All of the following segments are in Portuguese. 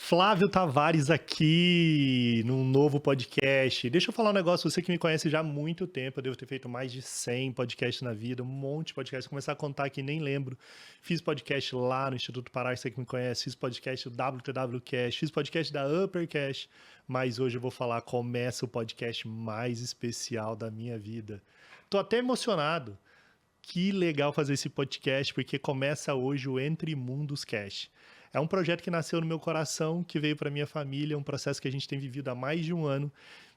Flávio Tavares aqui, num novo podcast. Deixa eu falar um negócio, você que me conhece já há muito tempo, eu devo ter feito mais de 100 podcasts na vida, um monte de podcasts, começar a contar aqui, nem lembro. Fiz podcast lá no Instituto Pará, você que me conhece, fiz podcast do WTWcast, fiz podcast da Uppercast, mas hoje eu vou falar, começa o podcast mais especial da minha vida. Tô até emocionado. Que legal fazer esse podcast, porque começa hoje o Entre Mundos Cast. É um projeto que nasceu no meu coração, que veio para minha família, um processo que a gente tem vivido há mais de um ano,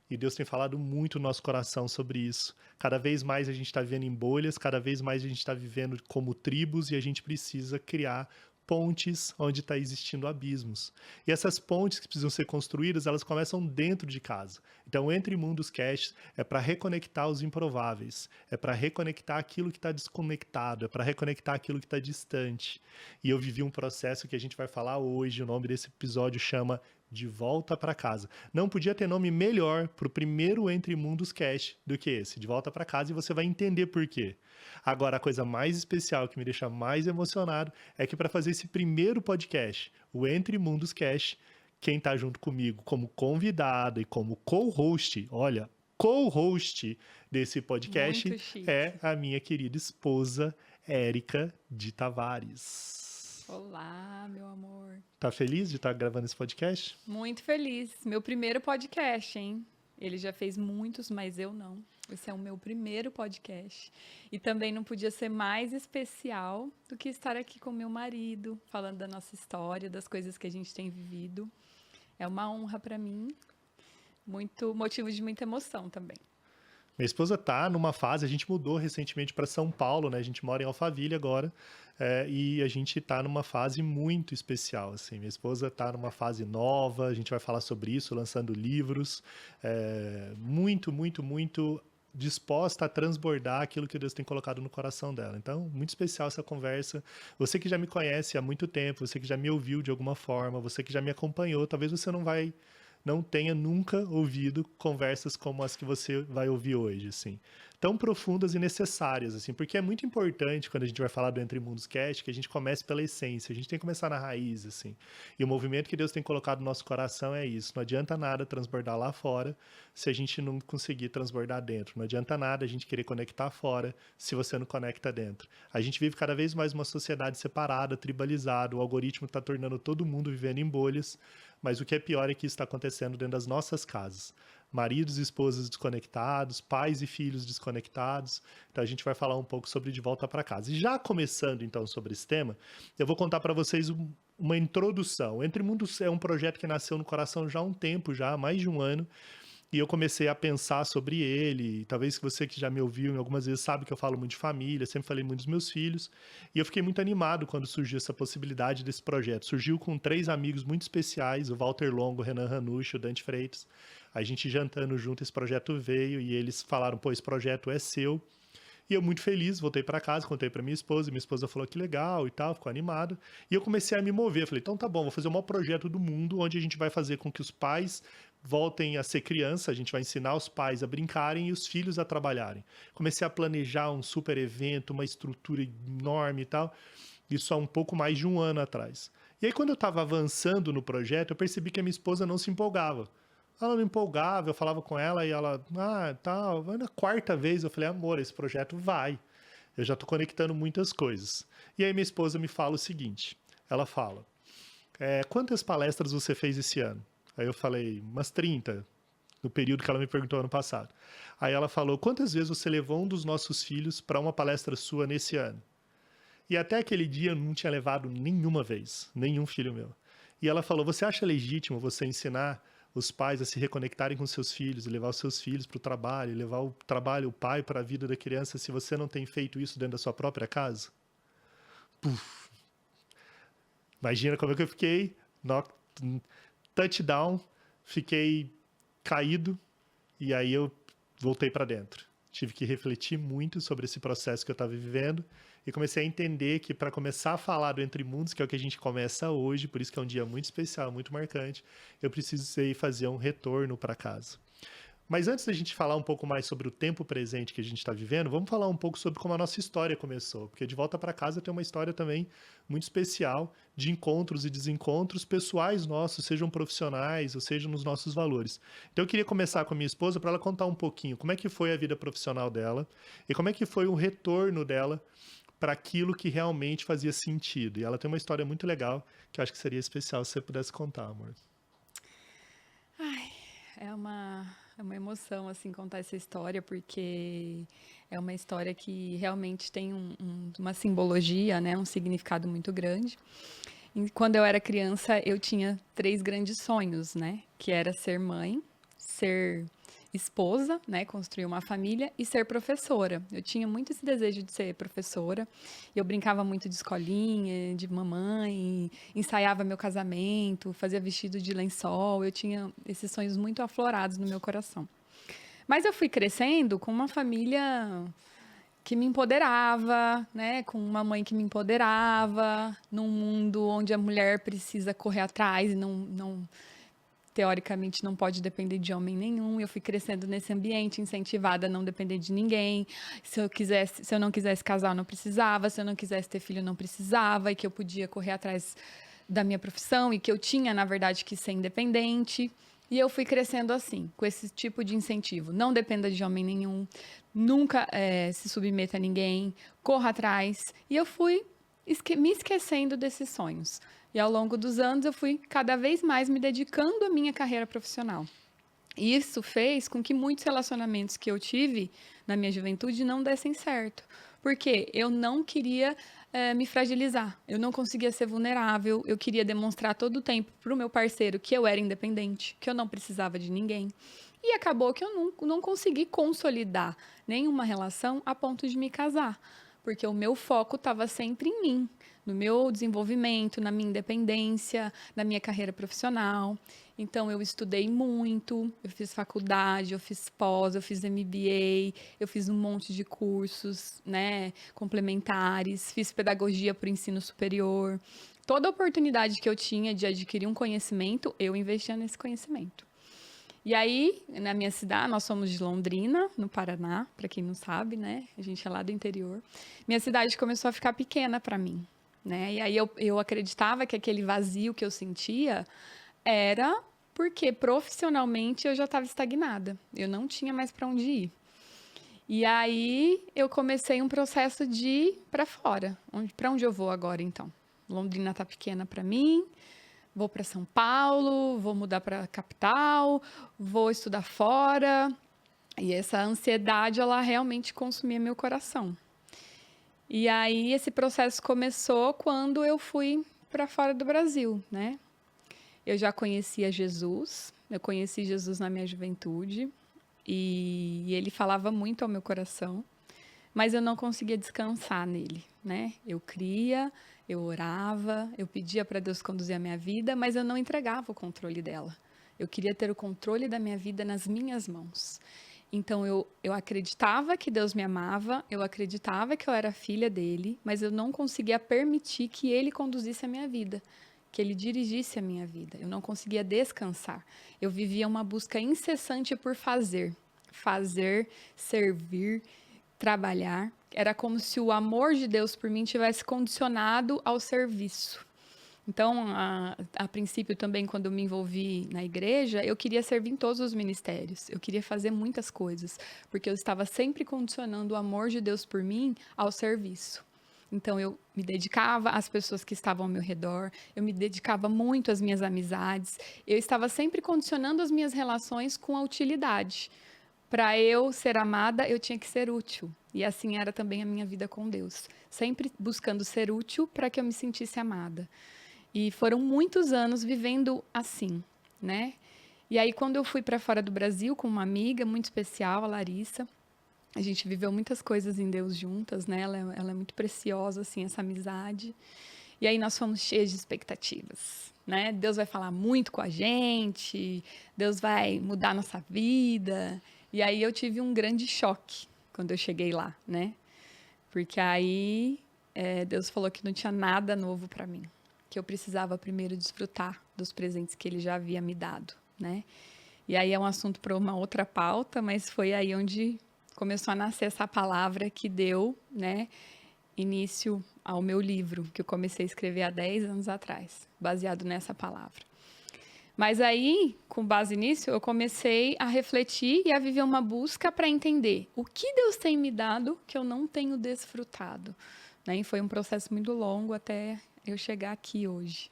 e Deus tem falado muito no nosso coração sobre isso. Cada vez mais a gente está vivendo em bolhas, cada vez mais a gente está vivendo como tribos, e a gente precisa criar pontes onde está existindo abismos. E essas pontes que precisam ser construídas, elas começam dentro de casa. Então, Entre Mundos Cast é para reconectar os improváveis, é para reconectar aquilo que está desconectado, é para reconectar aquilo que está distante. E eu vivi um processo que a gente vai falar hoje, o nome desse episódio chama De Volta para Casa. Não podia ter nome melhor para o primeiro Entre Mundos Cast do que esse, De Volta para Casa, e você vai entender por quê. Agora, a coisa mais especial que me deixa mais emocionado é que para fazer esse primeiro podcast, o Entre Mundos Cast, quem está junto comigo como convidada e como co-host, olha, co-host desse podcast Muito chique. é a minha querida esposa, Érica de Tavares. Olá, meu amor. Tá feliz de estar gravando esse podcast? Muito feliz. Meu primeiro podcast, hein? Ele já fez muitos, mas eu não. Esse é o meu primeiro podcast. E também não podia ser mais especial do que estar aqui com meu marido, falando da nossa história, das coisas que a gente tem vivido. É uma honra para mim, muito motivo de muita emoção também. Minha esposa tá numa fase, a gente mudou recentemente para São Paulo, né? A gente mora em Alphaville agora, e a gente tá numa fase muito especial, assim. Minha esposa tá numa fase nova, a gente vai falar sobre isso, lançando livros, muito, muito, muito disposta a transbordar aquilo que Deus tem colocado no coração dela. Então, muito especial essa conversa. Você que já me conhece há muito tempo, você que já me ouviu de alguma forma, você que já me acompanhou, talvez você não tenha nunca ouvido conversas como as que você vai ouvir hoje, assim. Tão profundas e necessárias, assim, porque é muito importante quando a gente vai falar do Entre Mundos Cast que a gente comece pela essência, a gente tem que começar na raiz, assim. E o movimento que Deus tem colocado no nosso coração é isso. Não adianta nada transbordar lá fora se a gente não conseguir transbordar dentro. Não adianta nada a gente querer conectar fora se você não conecta dentro. A gente vive cada vez mais uma sociedade separada, tribalizada, o algoritmo está tornando todo mundo vivendo em bolhas, mas o que é pior é que isso está acontecendo dentro das nossas casas. Maridos e esposas desconectados, pais e filhos desconectados. Então a gente vai falar um pouco sobre De Volta para Casa. E já começando então sobre esse tema, eu vou contar para vocês uma introdução. Entre Mundos é um projeto que nasceu no coração já há um tempo, já há mais de um ano. E eu comecei a pensar sobre ele. Talvez você que já me ouviu algumas vezes sabe que eu falo muito de família, sempre falei muito dos meus filhos. E eu fiquei muito animado quando surgiu essa possibilidade desse projeto. Surgiu com 3 amigos muito especiais, o Walter Longo, o Renan Ranucci, o Dante Freitas. A gente jantando junto, esse projeto veio e eles falaram, pô, esse projeto é seu. E eu muito feliz, voltei para casa, contei para minha esposa falou que legal e tal, ficou animada. E eu comecei a me mover, falei, então tá bom, vou fazer o maior projeto do mundo, onde a gente vai fazer com que os pais voltem a ser criança, a gente vai ensinar os pais a brincarem e os filhos a trabalharem. Comecei a planejar um super evento, uma estrutura enorme e tal, isso há um pouco mais de um ano atrás. E aí quando eu estava avançando no projeto, eu percebi que a minha esposa não se empolgava. Ela não empolgava, eu falava com ela e ela, tal. Na 4ª vez eu falei, amor, esse projeto vai. Eu já estou conectando muitas coisas. E aí minha esposa me fala o seguinte, ela fala, quantas palestras você fez esse ano? Aí eu falei, umas 30, no período que ela me perguntou ano passado. Aí ela falou, quantas vezes você levou um dos nossos filhos para uma palestra sua nesse ano? E até aquele dia eu não tinha levado nenhuma vez, nenhum filho meu. E ela falou, você acha legítimo você ensinar os pais a se reconectarem com seus filhos, e levar os seus filhos para o trabalho, levar o trabalho, o pai para a vida da criança, se você não tem feito isso dentro da sua própria casa? Puf. Imagina como é que eu fiquei, touchdown, fiquei caído, e aí eu voltei para dentro. Tive que refletir muito sobre esse processo que eu estava vivendo e comecei a entender que para começar a falar do Entre Mundos, que é o que a gente começa hoje, por isso que é um dia muito especial, muito marcante, eu precisei fazer um retorno para casa. Mas antes da gente falar um pouco mais sobre o tempo presente que a gente está vivendo, vamos falar um pouco sobre como a nossa história começou. Porque De Volta para Casa tem uma história também muito especial de encontros e desencontros pessoais nossos, sejam profissionais ou sejam nos nossos valores. Então eu queria começar com a minha esposa para ela contar um pouquinho como é que foi a vida profissional dela e como é que foi o retorno dela para aquilo que realmente fazia sentido. E ela tem uma história muito legal que eu acho que seria especial se você pudesse contar, amor. Ai, é uma emoção, assim, contar essa história, porque é uma história que realmente tem uma simbologia, né? Um significado muito grande. E quando eu era criança, eu tinha 3 grandes sonhos, né? Que era ser mãe, ser esposa, né? Construir uma família e ser professora. Eu tinha muito esse desejo de ser professora. Eu brincava muito de escolinha, de mamãe, ensaiava meu casamento, fazia vestido de lençol. Eu tinha esses sonhos muito aflorados no meu coração. Mas eu fui crescendo com uma família que me empoderava, né? Com uma mãe que me empoderava, num mundo onde a mulher precisa correr atrás e teoricamente não pode depender de homem nenhum. Eu fui crescendo nesse ambiente, incentivada a não depender de ninguém. Se eu não quisesse casar, eu não precisava. Se eu não quisesse ter filho, eu não precisava. E que eu podia correr atrás da minha profissão e que eu tinha, na verdade, que ser independente. E eu fui crescendo assim, com esse tipo de incentivo. Não dependa de homem nenhum, nunca se submeta a ninguém, corra atrás. E eu fui me esquecendo desses sonhos. E ao longo dos anos eu fui cada vez mais me dedicando à minha carreira profissional. E isso fez com que muitos relacionamentos que eu tive na minha juventude não dessem certo. Porque eu não queria me fragilizar, eu não conseguia ser vulnerável, eu queria demonstrar todo o tempo para o meu parceiro que eu era independente, que eu não precisava de ninguém. E acabou que eu não consegui consolidar nenhuma relação a ponto de me casar, porque o meu foco estava sempre em mim, no meu desenvolvimento, na minha independência, na minha carreira profissional. Então, eu estudei muito, eu fiz faculdade, eu fiz pós, eu fiz MBA, eu fiz um monte de cursos, né, complementares, fiz pedagogia para o ensino superior. Toda oportunidade que eu tinha de adquirir um conhecimento, eu investia nesse conhecimento. E aí, na minha cidade, nós somos de Londrina, no Paraná, para quem não sabe, né? A gente é lá do interior. Minha cidade começou a ficar pequena para mim, né? E aí eu acreditava que aquele vazio que eu sentia era porque profissionalmente eu já estava estagnada. Eu não tinha mais para onde ir. E aí eu comecei um processo de ir para fora. Para onde eu vou agora, então? Londrina tá pequena para mim. Vou para São Paulo, vou mudar para a capital, vou estudar fora. E essa ansiedade, ela realmente consumia meu coração. E aí esse processo começou quando eu fui para fora do Brasil, né? Eu já conhecia Jesus, eu conheci Jesus na minha juventude e ele falava muito ao meu coração, mas eu não conseguia descansar nele, né? Eu cria, eu orava, eu pedia para Deus conduzir a minha vida, mas eu não entregava o controle dela. Eu queria ter o controle da minha vida nas minhas mãos. Então eu acreditava que Deus me amava, eu acreditava que eu era filha dele, mas eu não conseguia permitir que ele conduzisse a minha vida, que ele dirigisse a minha vida. Eu não conseguia descansar. Eu vivia uma busca incessante por fazer, servir, trabalhar. Era como se o amor de Deus por mim tivesse condicionado ao serviço. Então, a princípio também, quando eu me envolvi na igreja, eu queria servir em todos os ministérios. Eu queria fazer muitas coisas, porque eu estava sempre condicionando o amor de Deus por mim ao serviço. Então, eu me dedicava às pessoas que estavam ao meu redor, eu me dedicava muito às minhas amizades, eu estava sempre condicionando as minhas relações com a utilidade. Para eu ser amada, eu tinha que ser útil. E assim era também a minha vida com Deus. Sempre buscando ser útil para que eu me sentisse amada. E foram muitos anos vivendo assim, né? E aí, quando eu fui para fora do Brasil com uma amiga muito especial, a Larissa, a gente viveu muitas coisas em Deus juntas, né? Ela é muito preciosa, assim, essa amizade. E aí nós fomos cheios de expectativas, né? Deus vai falar muito com a gente, Deus vai mudar a nossa vida. E aí eu tive um grande choque quando eu cheguei lá, né? Porque aí Deus falou que não tinha nada novo para mim, que eu precisava primeiro desfrutar dos presentes que Ele já havia me dado, né? E aí é um assunto para uma outra pauta, mas foi aí onde começou a nascer essa palavra que deu, né, início ao meu livro, que eu comecei a escrever há 10 anos atrás, baseado nessa palavra. Mas aí, com base nisso, eu comecei a refletir e a viver uma busca para entender o que Deus tem me dado que eu não tenho desfrutado, né? E foi um processo muito longo até eu chegar aqui hoje,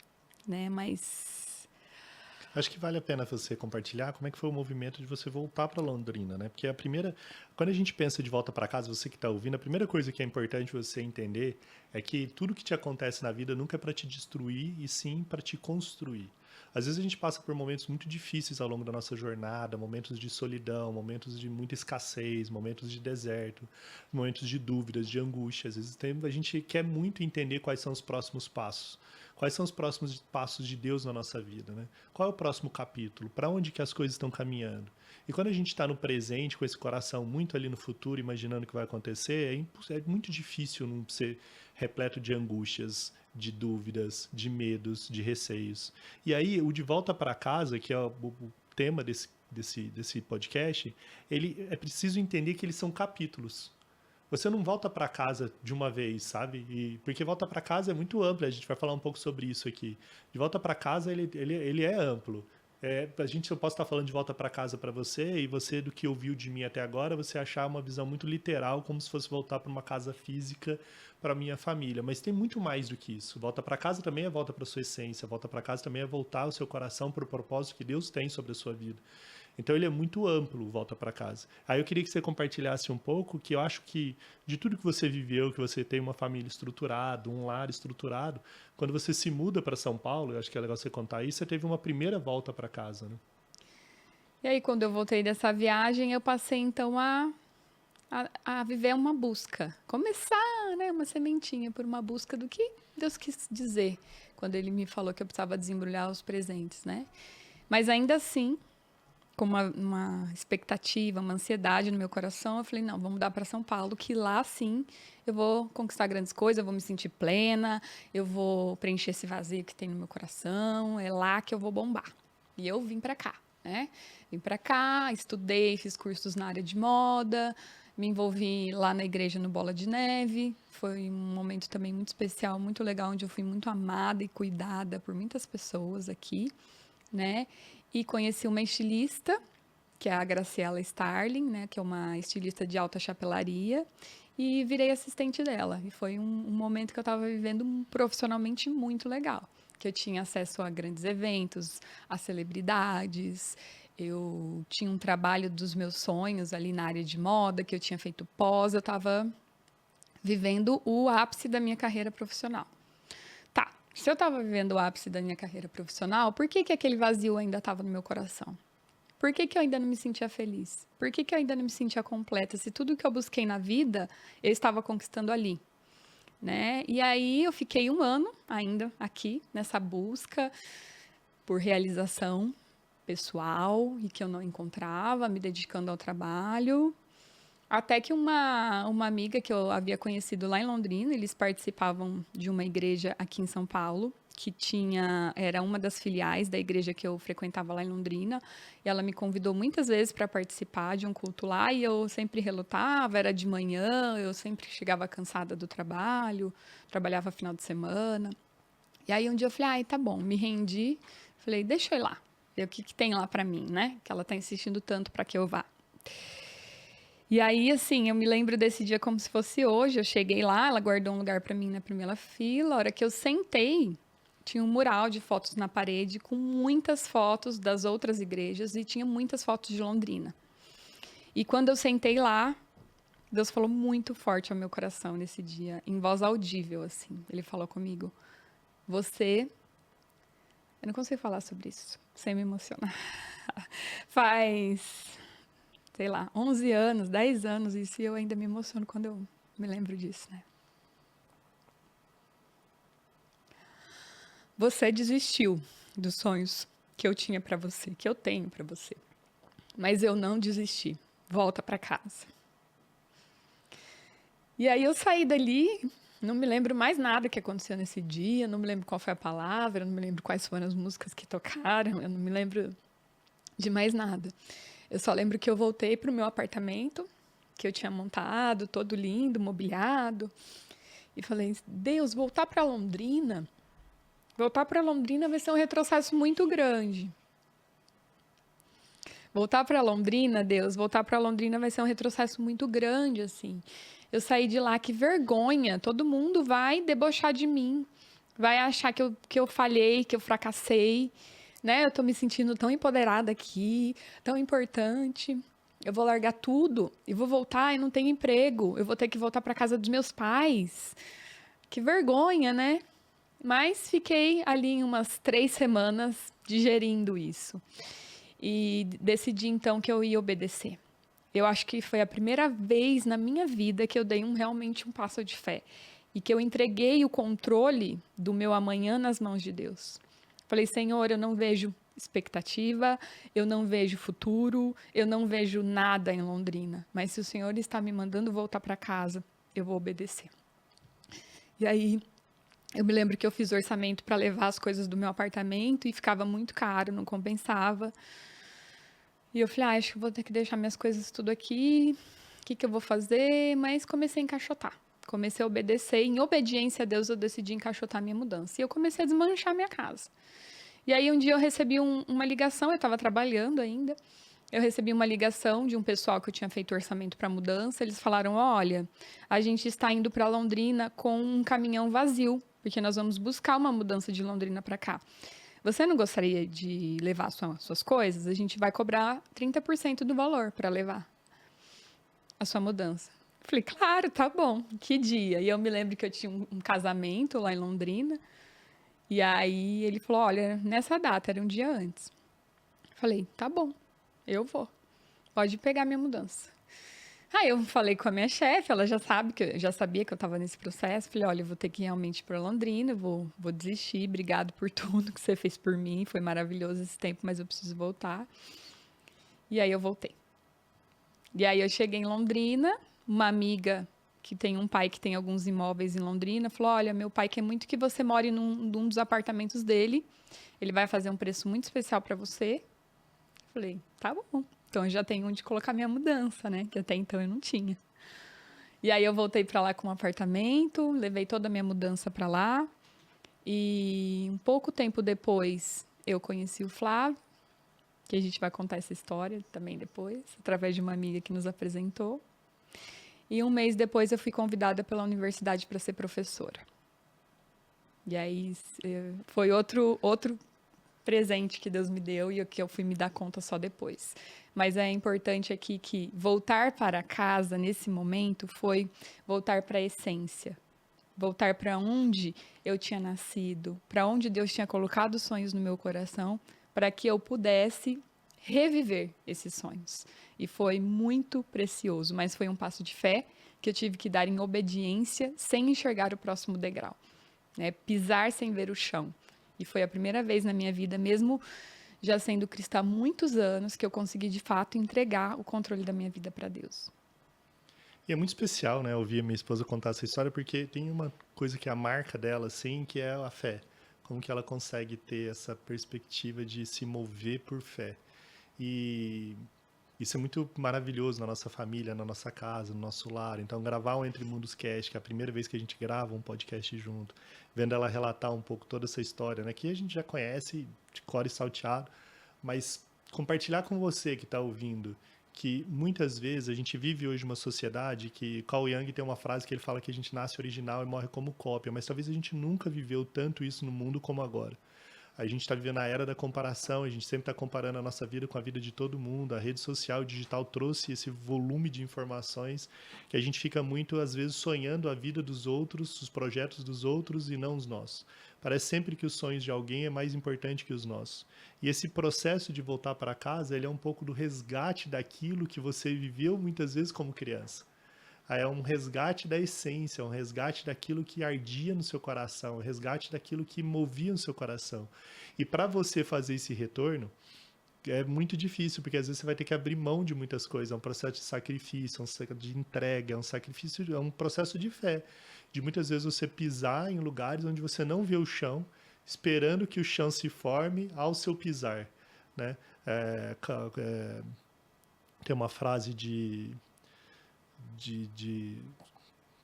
né? Mas Acho que vale a pena você compartilhar como é que foi o movimento de você voltar para Londrina, né? Porque quando a gente pensa de volta para casa, você que está ouvindo, a primeira coisa que é importante você entender é que tudo que te acontece na vida nunca é para te destruir, e sim para te construir. Às vezes a gente passa por momentos muito difíceis ao longo da nossa jornada, momentos de solidão, momentos de muita escassez, momentos de deserto, momentos de dúvidas, de angústia. Às vezes a gente quer muito entender quais são os próximos passos. Quais são os próximos passos de Deus na nossa vida, né? Qual é o próximo capítulo? Para onde que as coisas estão caminhando? E quando a gente está no presente, com esse coração muito ali no futuro, imaginando o que vai acontecer, é muito difícil não ser repleto de angústias, de dúvidas, de medos, de receios. E aí, o De Volta para Casa, que é o tema desse podcast, é preciso entender que eles são capítulos. Você não volta para casa de uma vez, sabe? Porque volta para casa é muito amplo, a gente vai falar um pouco sobre isso aqui. De volta para casa, ele é amplo. Eu posso estar falando de volta para casa para você, e você, do que ouviu de mim até agora, você achar uma visão muito literal, como se fosse voltar para uma casa física para minha família. Mas tem muito mais do que isso. Volta para casa também é volta para sua essência, volta para casa também é voltar o seu coração para o propósito que Deus tem sobre a sua vida. Então ele é muito amplo, volta para casa. Aí eu queria que você compartilhasse um pouco, que eu acho que de tudo que você viveu, que você tem uma família estruturada, um lar estruturado, quando você se muda para São Paulo, eu acho que é legal você contar isso, você teve uma primeira volta para casa, né? e aí quando eu voltei dessa viagem, eu passei então a viver uma busca, começar, né, uma sementinha por uma busca do que Deus quis dizer quando Ele me falou que eu precisava desembrulhar os presentes, né? Mas ainda assim, com uma expectativa, uma ansiedade no meu coração, eu falei, não, vamos mudar para São Paulo, que lá sim eu vou conquistar grandes coisas, eu vou me sentir plena, eu vou preencher esse vazio que tem no meu coração, é lá que eu vou bombar. E eu vim para cá, né? Vim para cá, estudei, fiz cursos na área de moda, me envolvi lá na igreja no Bola de Neve, foi um momento também muito especial, muito legal, onde eu fui muito amada e cuidada por muitas pessoas aqui, né? E conheci uma estilista, que é a Graciela Starling, né, que é uma estilista de alta chapelaria, e virei assistente dela. E foi um momento que eu estava vivendo profissionalmente muito legal, que eu tinha acesso a grandes eventos, a celebridades, eu tinha um trabalho dos meus sonhos ali na área de moda, que eu tinha feito pós, eu estava vivendo o ápice da minha carreira profissional. Tá, se eu estava vivendo o ápice da minha carreira profissional, por que aquele vazio ainda estava no meu coração? Por que eu ainda não me sentia feliz? Por que eu ainda não me sentia completa? Se tudo que eu busquei na vida, eu estava conquistando ali, né? E aí eu fiquei 1 ano ainda aqui, nessa busca por realização pessoal e que eu não encontrava, me dedicando ao trabalho. Até que uma amiga que eu havia conhecido lá em Londrina, eles participavam de uma igreja aqui em São Paulo, que era uma das filiais da igreja que eu frequentava lá em Londrina, e ela me convidou muitas vezes para participar de um culto lá, e eu sempre relutava, era de manhã, eu sempre chegava cansada do trabalho, trabalhava final de semana. E aí um dia eu falei, ai, tá bom, me rendi, falei, deixa eu ir lá, ver o que tem lá para mim, né? Que ela tá insistindo tanto para que eu vá. E aí, assim, eu me lembro desse dia como se fosse hoje. Eu cheguei lá, ela guardou um lugar para mim na primeira fila. A hora que eu sentei, tinha um mural de fotos na parede com muitas fotos das outras igrejas e tinha muitas fotos de Londrina. E quando eu sentei lá, Deus falou muito forte ao meu coração nesse dia, em voz audível, assim. Ele falou comigo, eu não consigo falar sobre isso, sem me emocionar. Faz, sei lá, 11 anos, 10 anos, isso, e eu ainda me emociono quando eu me lembro disso, né? Você desistiu dos sonhos que eu tinha para você, que eu tenho para você. Mas eu não desisti. Volta para casa. E aí eu saí dali, não me lembro mais nada que aconteceu nesse dia, não me lembro qual foi a palavra, não me lembro quais foram as músicas que tocaram, eu não me lembro de mais nada. Eu só lembro que eu voltei pro meu apartamento, que eu tinha montado, todo lindo, mobiliado, e falei: Deus, voltar para Londrina vai ser um retrocesso muito grande. Voltar para Londrina, Deus, voltar para Londrina vai ser um retrocesso muito grande, assim. Eu saí de lá, que vergonha, todo mundo vai debochar de mim, vai achar que eu falhei, que eu fracassei, né? Eu tô me sentindo tão empoderada aqui, tão importante. Eu vou largar tudo e vou voltar e não tenho emprego. Eu vou ter que voltar para casa dos meus pais. Que vergonha, né? Mas fiquei ali em umas 3 semanas digerindo isso. E decidi então que eu ia obedecer. Eu acho que foi a primeira vez na minha vida que eu dei realmente um passo de fé. E que eu entreguei o controle do meu amanhã nas mãos de Deus. Falei: Senhor, eu não vejo expectativa, eu não vejo futuro, eu não vejo nada em Londrina. Mas se o Senhor está me mandando voltar para casa, eu vou obedecer. E aí, eu me lembro que eu fiz orçamento para levar as coisas do meu apartamento e ficava muito caro, não compensava. E eu falei: acho que vou ter que deixar minhas coisas tudo aqui, o que eu vou fazer? Mas comecei a encaixotar. Comecei a obedecer. Em obediência a Deus, eu decidi encaixotar minha mudança. E eu comecei a desmanchar minha casa. E aí, um dia eu recebi uma ligação, eu estava trabalhando ainda. Eu recebi uma ligação de um pessoal que eu tinha feito orçamento para mudança. Eles falaram: olha, a gente está indo para Londrina com um caminhão vazio, porque nós vamos buscar uma mudança de Londrina para cá. Você não gostaria de levar suas coisas? A gente vai cobrar 30% do valor para levar a sua mudança. Falei: claro, tá bom. Que dia? E eu me lembro que eu tinha um casamento lá em Londrina. E aí ele falou: olha, nessa data, era um dia antes. Falei: tá bom, eu vou. Pode pegar minha mudança. Aí eu falei com a minha chefe, ela já sabia que eu estava nesse processo. Falei: olha, eu vou ter que realmente ir para Londrina, vou desistir. Obrigado por tudo que você fez por mim. Foi maravilhoso esse tempo, mas eu preciso voltar. E aí eu voltei. E aí eu cheguei em Londrina, uma amiga que tem um pai que tem alguns imóveis em Londrina, falou: olha, meu pai quer muito que você more num dos apartamentos dele. Ele vai fazer um preço muito especial para você. Falei: tá bom. Então eu já tenho onde colocar minha mudança, né? Que até então eu não tinha. E aí eu voltei para lá com um apartamento, levei toda a minha mudança para lá. E um pouco tempo depois eu conheci o Flávio, que a gente vai contar essa história também depois, através de uma amiga que nos apresentou. E um mês depois eu fui convidada pela universidade para ser professora. E aí foi outro presente que Deus me deu e que eu fui me dar conta só depois. Mas é importante aqui que voltar para casa nesse momento foi voltar para a essência. Voltar para onde eu tinha nascido, para onde Deus tinha colocado sonhos no meu coração, para que eu pudesse reviver esses sonhos. E foi muito precioso, mas foi um passo de fé que eu tive que dar em obediência, sem enxergar o próximo degrau, né? Pisar sem ver o chão. E foi a primeira vez na minha vida, mesmo já sendo cristã há muitos anos, que eu consegui de fato entregar o controle da minha vida para Deus. E é muito especial, né, ouvir a minha esposa contar essa história, porque tem uma coisa que é a marca dela, assim, que é a fé. Como que ela consegue ter essa perspectiva de se mover por fé. E isso é muito maravilhoso na nossa família, na nossa casa, no nosso lar. Então, gravar o Entre Mundos Cast, que é a primeira vez que a gente grava um podcast junto, vendo ela relatar um pouco toda essa história, né, que a gente já conhece de cor e salteado, mas compartilhar com você que está ouvindo, que muitas vezes a gente vive hoje uma sociedade que Carl Jung tem uma frase que ele fala que a gente nasce original e morre como cópia, mas talvez a gente nunca viveu tanto isso no mundo como agora. A gente está vivendo a era da comparação, a gente sempre está comparando a nossa vida com a vida de todo mundo. A rede social digital trouxe esse volume de informações que a gente fica muito, às vezes, sonhando a vida dos outros, os projetos dos outros e não os nossos. Parece sempre que os sonhos de alguém é mais importante que os nossos. E esse processo de voltar para casa, ele é um pouco do resgate daquilo que você viveu muitas vezes como criança. É um resgate da essência, um resgate daquilo que ardia no seu coração, um resgate daquilo que movia no seu coração. E para você fazer esse retorno, é muito difícil, porque às vezes você vai ter que abrir mão de muitas coisas. É um processo de sacrifício, é um processo de entrega, é um sacrifício, é um processo de fé. De muitas vezes você pisar em lugares onde você não vê o chão, esperando que o chão se forme ao seu pisar. né? Tem uma frase de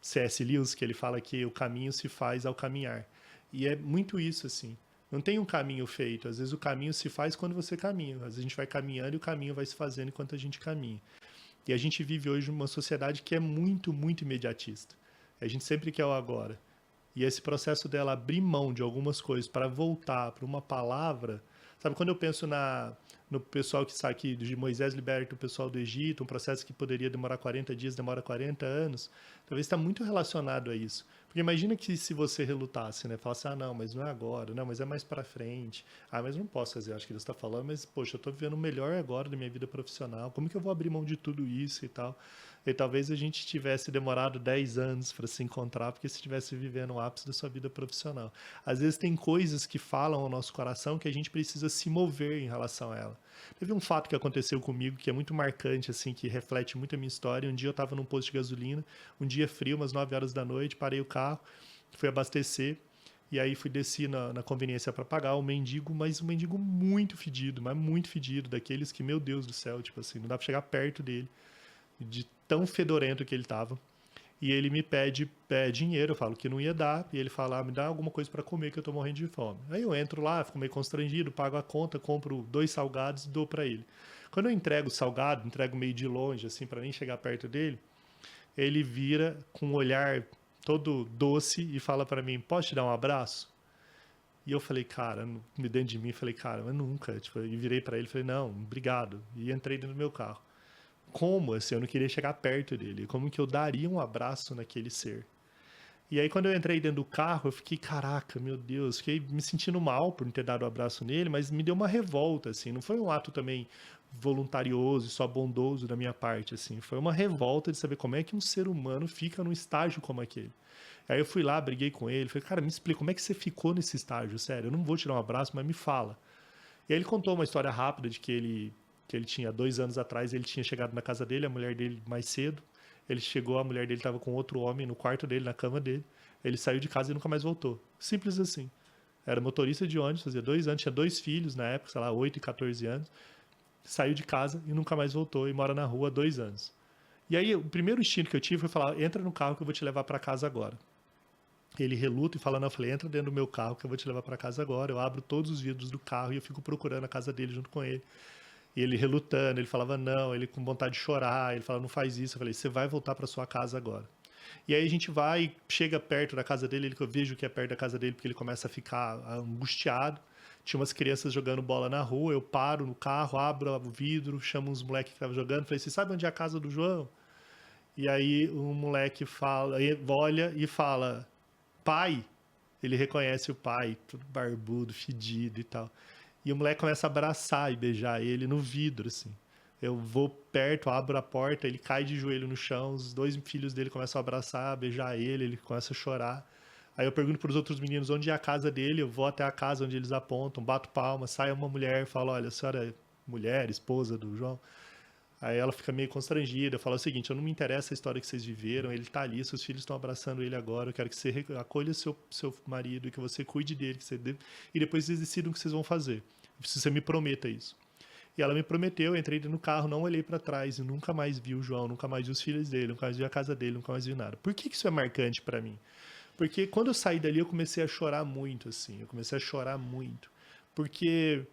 C.S. Lewis que ele fala que o caminho se faz ao caminhar. E é muito isso, assim. Não tem um caminho feito. Às vezes o caminho se faz quando você caminha. Às vezes a gente vai caminhando e o caminho vai se fazendo enquanto a gente caminha. E a gente vive hoje numa sociedade que é muito, muito imediatista. A gente sempre quer o agora. E esse processo dela abrir mão de algumas coisas para voltar para uma palavra... Sabe, quando eu penso no pessoal que está aqui, de Moisés liberta o pessoal do Egito, um processo que poderia demorar 40 dias, demora 40 anos, talvez está muito relacionado a isso. Porque imagina que se você relutasse, né? Falasse, não, mas não é agora, não, mas é mais para frente. Mas não posso fazer, acho que Deus está falando, mas, poxa, eu estou vivendo o melhor agora da minha vida profissional, como que eu vou abrir mão de tudo isso e tal? E talvez a gente tivesse demorado 10 anos para se encontrar, porque se estivesse vivendo o ápice da sua vida profissional. Às vezes tem coisas que falam ao nosso coração que a gente precisa se mover em relação a ela. Teve um fato que aconteceu comigo que é muito marcante, assim, que reflete muito a minha história. Um dia eu estava num posto de gasolina, um dia frio, umas 9 horas da noite, parei o carro, fui abastecer, e aí fui descer na conveniência para pagar o mendigo, mas um mendigo muito fedido, mas muito fedido, daqueles que, meu Deus do céu, tipo assim, não dá para chegar perto dele, de tão fedorento que ele estava. E ele me pede dinheiro, eu falo que não ia dar, e ele fala, me dá alguma coisa para comer que eu tô morrendo de fome. Aí eu entro lá, fico meio constrangido, pago a conta, compro 2 salgados e dou para ele. Quando eu entrego o salgado, entrego meio de longe, assim, para nem chegar perto dele, ele vira com um olhar todo doce e fala para mim, posso te dar um abraço? E eu falei, cara, me dentro de mim, falei, cara, mas nunca. Tipo, e virei para ele, falei, não, obrigado. E entrei dentro do meu carro. Como, assim, eu não queria chegar perto dele? Como que eu daria um abraço naquele ser? E aí, quando eu entrei dentro do carro, eu fiquei, caraca, meu Deus, fiquei me sentindo mal por não ter dado um abraço nele, mas me deu uma revolta, assim, não foi um ato também voluntarioso e só bondoso da minha parte, assim, foi uma revolta de saber como é que um ser humano fica num estágio como aquele. Aí eu fui lá, briguei com ele, falei, cara, me explica, como é que você ficou nesse estágio, sério, eu não vou te dar um abraço, mas me fala. E aí ele contou uma história rápida de que ele tinha 2 anos atrás, ele tinha chegado na casa dele, a mulher dele mais cedo, ele chegou, a mulher dele estava com outro homem no quarto dele, na cama dele, ele saiu de casa e nunca mais voltou. Simples assim. Era motorista de ônibus, fazia 2 anos, tinha 2 filhos na época, sei lá, 8 e 14 anos, saiu de casa e nunca mais voltou e mora na rua há 2 anos. E aí o primeiro instinto que eu tive foi falar, entra no carro que eu vou te levar para casa agora. Ele reluta e fala, não, eu falei, entra dentro do meu carro que eu vou te levar para casa agora. Eu abro todos os vidros do carro e eu fico procurando a casa dele junto com ele. E ele relutando, ele falava não, ele com vontade de chorar, ele falava, não faz isso. Eu falei, você vai voltar para sua casa agora. E aí a gente vai, chega perto da casa dele, eu vejo que é perto da casa dele porque ele começa a ficar angustiado. Tinha umas crianças jogando bola na rua, eu paro no carro, abro o vidro, chamo uns moleques que estavam jogando, falei, você sabe onde é a casa do João? E aí um moleque fala, olha e fala, pai. Ele reconhece o pai, todo barbudo, fedido e tal. E o moleque começa a abraçar e beijar ele no vidro, assim. Eu vou perto, abro a porta, ele cai de joelho no chão, os 2 filhos dele começam a abraçar, a beijar ele começa a chorar. Aí eu pergunto para os outros meninos onde é a casa dele, eu vou até a casa onde eles apontam, bato palma, sai uma mulher, fala, olha, a senhora é mulher, esposa do João? Aí ela fica meio constrangida, fala o seguinte, eu não me interessa a história que vocês viveram, ele tá ali, seus filhos estão abraçando ele agora, eu quero que você acolha seu marido, que você cuide dele, e depois vocês decidam o que vocês vão fazer. Eu preciso que você me prometa isso. E ela me prometeu, eu entrei no carro, não olhei para trás e nunca mais vi o João, nunca mais vi os filhos dele, nunca mais vi a casa dele, nunca mais vi nada. Por que isso é marcante para mim? Porque quando eu saí dali eu comecei a chorar muito, assim, eu comecei a chorar muito. Porque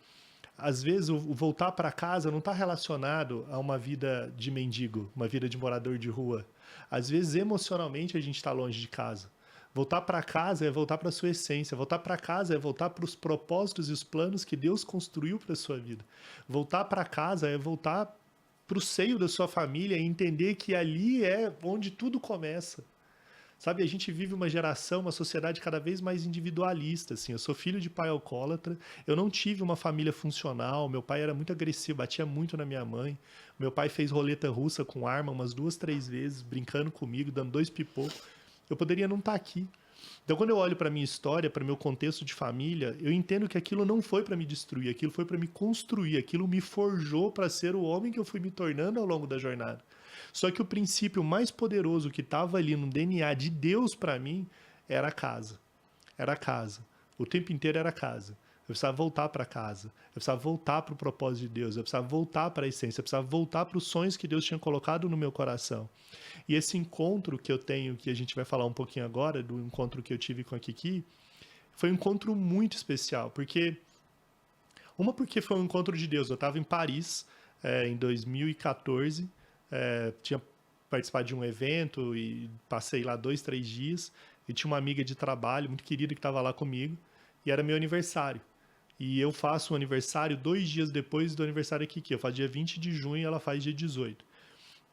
às vezes o voltar para casa não está relacionado a uma vida de mendigo, uma vida de morador de rua. Às vezes emocionalmente a gente está longe de casa. Voltar para casa é voltar para a sua essência. Voltar para casa é voltar para os propósitos e os planos que Deus construiu para a sua vida. Voltar para casa é voltar para o seio da sua família e entender que ali é onde tudo começa. Sabe, a gente vive uma geração, uma sociedade cada vez mais individualista, assim. Eu sou filho de pai alcoólatra, eu não tive uma família funcional, meu pai era muito agressivo, batia muito na minha mãe. Meu pai fez roleta russa com arma umas 2, 3 vezes, brincando comigo, dando 2 pipocos. Eu poderia não estar aqui. Então, quando eu olho para a minha história, para o meu contexto de família, eu entendo que aquilo não foi para me destruir, aquilo foi para me construir, aquilo me forjou para ser o homem que eu fui me tornando ao longo da jornada. Só que o princípio mais poderoso que estava ali no DNA de Deus para mim era a casa. Era a casa. O tempo inteiro era a casa. precisava voltar para casa, eu precisava voltar para o propósito de Deus, eu precisava voltar para a essência, eu precisava voltar para os sonhos que Deus tinha colocado no meu coração. E esse encontro que eu tenho, que a gente vai falar um pouquinho agora, do encontro que eu tive com a Kiki, foi um encontro muito especial, porque foi um encontro de Deus. Eu estava em Paris em 2014, tinha participado de um evento e passei lá 2, 3 dias, e tinha uma amiga de trabalho muito querida que estava lá comigo, e era meu aniversário. E eu faço o aniversário 2 dias depois do aniversário da Kiki. Eu faço dia 20 de junho e ela faz dia 18.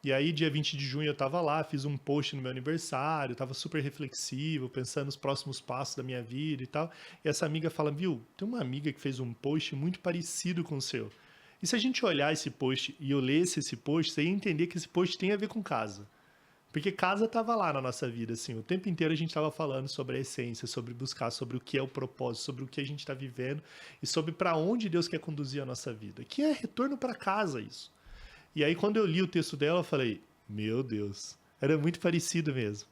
E aí, dia 20 de junho, eu estava lá, fiz um post no meu aniversário, estava super reflexivo, pensando nos próximos passos da minha vida e tal. E essa amiga fala, viu, tem uma amiga que fez um post muito parecido com o seu. E se a gente olhar esse post e eu lesse esse post, você ia entender que esse post tem a ver com casa. Porque casa estava lá na nossa vida, assim, o tempo inteiro a gente estava falando sobre a essência, sobre buscar, sobre o que é o propósito, sobre o que a gente está vivendo e sobre para onde Deus quer conduzir a nossa vida. Que é retorno para casa isso. E aí, quando eu li o texto dela, eu falei, meu Deus, era muito parecido mesmo.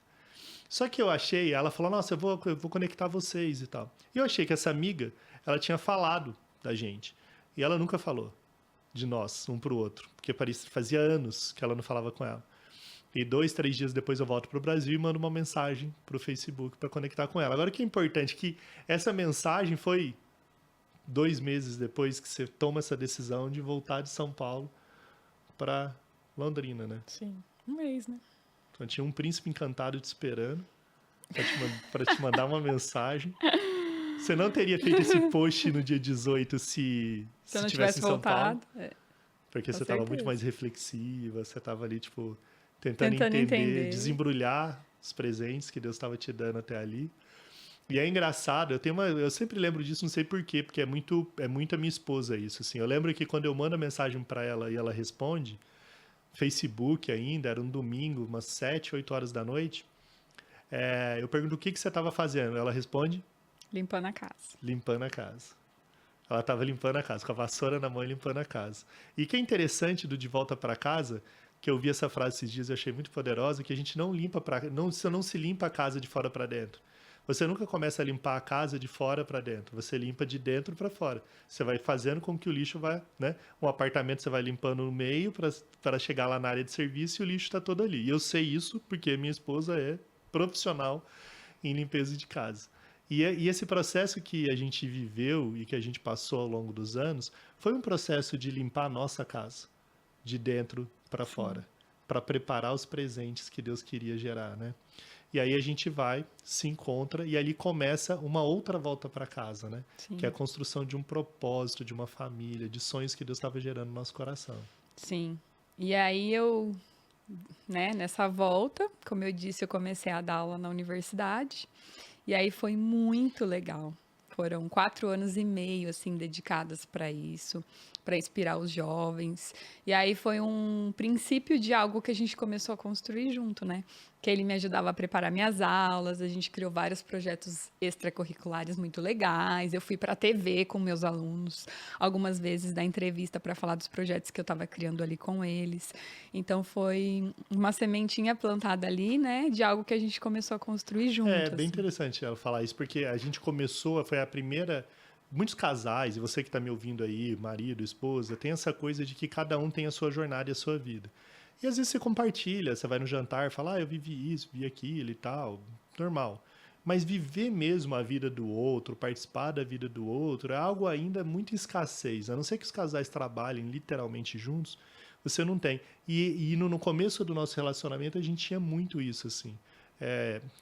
Só que eu achei, ela falou, nossa, eu vou conectar vocês e tal. E eu achei que essa amiga, ela tinha falado da gente. E ela nunca falou de nós, um pro outro. Porque fazia anos que ela não falava com ela. E 2, 3 dias depois eu volto pro Brasil e mando uma mensagem pro Facebook para conectar com ela. Agora, o que é importante é que essa mensagem foi 2 meses depois que você toma essa decisão de voltar de São Paulo para Londrina, né? Sim, um mês, né? Então tinha um príncipe encantado te esperando para te mandar uma mensagem. Você não teria feito esse post no dia 18 se Se eu não tivesse tivesse em São Paulo. voltado. Porque Com você estava muito certeza. mais reflexiva, você estava ali, tipo, tentando Tentando entender. desembrulhar os presentes que Deus estava te dando até ali. E é engraçado, eu sempre lembro disso, não sei porquê, porque é muito a minha esposa isso, assim. Eu lembro que quando eu mando a mensagem para ela e ela responde, Facebook ainda, era um domingo, umas 7, 8 horas da noite, eu pergunto o que você estava fazendo. Ela responde, Limpando a casa. limpando a casa. Ela estava limpando a casa, com a vassoura na mão e limpando a casa. E o que é interessante do De Volta para Casa, que eu vi essa frase esses dias e achei muito poderosa, que a gente não se limpa a casa de fora para dentro. Você nunca começa a limpar a casa de fora para dentro, você limpa de dentro para fora. Você vai fazendo com que o lixo vá, né? Um apartamento você vai limpando no meio para chegar lá na área de serviço e o lixo está todo ali. E eu sei isso porque minha esposa é profissional em limpeza de casa. E esse processo que a gente viveu e que a gente passou ao longo dos anos foi um processo de limpar a nossa casa, de dentro para fora, para preparar os presentes que Deus queria gerar, né? E aí a gente vai, se encontra e ali começa uma outra volta para casa, né? Sim. Que é a construção de um propósito, de uma família, de sonhos que Deus estava gerando no nosso coração. Sim. E aí eu, né, nessa volta, como eu disse, eu comecei a dar aula na universidade. E aí foi muito legal. Foram 4 anos e meio, assim, dedicadas para isso, para inspirar os jovens. E aí foi um princípio de algo que a gente começou a construir junto, né? Que ele me ajudava a preparar minhas aulas, a gente criou vários projetos extracurriculares muito legais. Eu fui para a TV com meus alunos, algumas vezes dar entrevista para falar dos projetos que eu estava criando ali com eles. Então foi uma sementinha plantada ali, né? De algo que a gente começou a construir junto. É bem assim. interessante ela falar isso, porque a gente começou, foi a primeira. Muitos casais, e você que está me ouvindo aí, marido, esposa, tem essa coisa de que cada um tem a sua jornada e a sua vida. E às vezes você compartilha, você vai no jantar, fala, eu vivi isso, vivi aquilo e tal, normal. Mas viver mesmo a vida do outro, participar da vida do outro, é algo ainda muito escassez. A não ser que os casais trabalhem literalmente juntos, você não tem. E no começo do nosso relacionamento, a gente tinha muito isso, assim.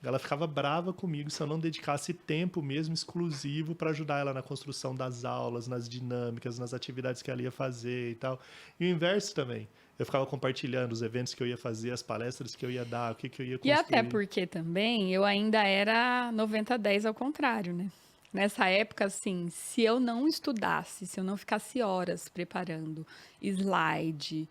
Ela ficava brava comigo se eu não dedicasse tempo mesmo exclusivo para ajudar ela na construção das aulas, nas dinâmicas, nas atividades que ela ia fazer e tal. E o inverso também. Eu ficava compartilhando os eventos que eu ia fazer, as palestras que eu ia dar, o que eu ia construir. E até porque também eu ainda era 90-10 ao contrário, né? Nessa época, assim, se eu não estudasse, se eu não ficasse horas preparando slide,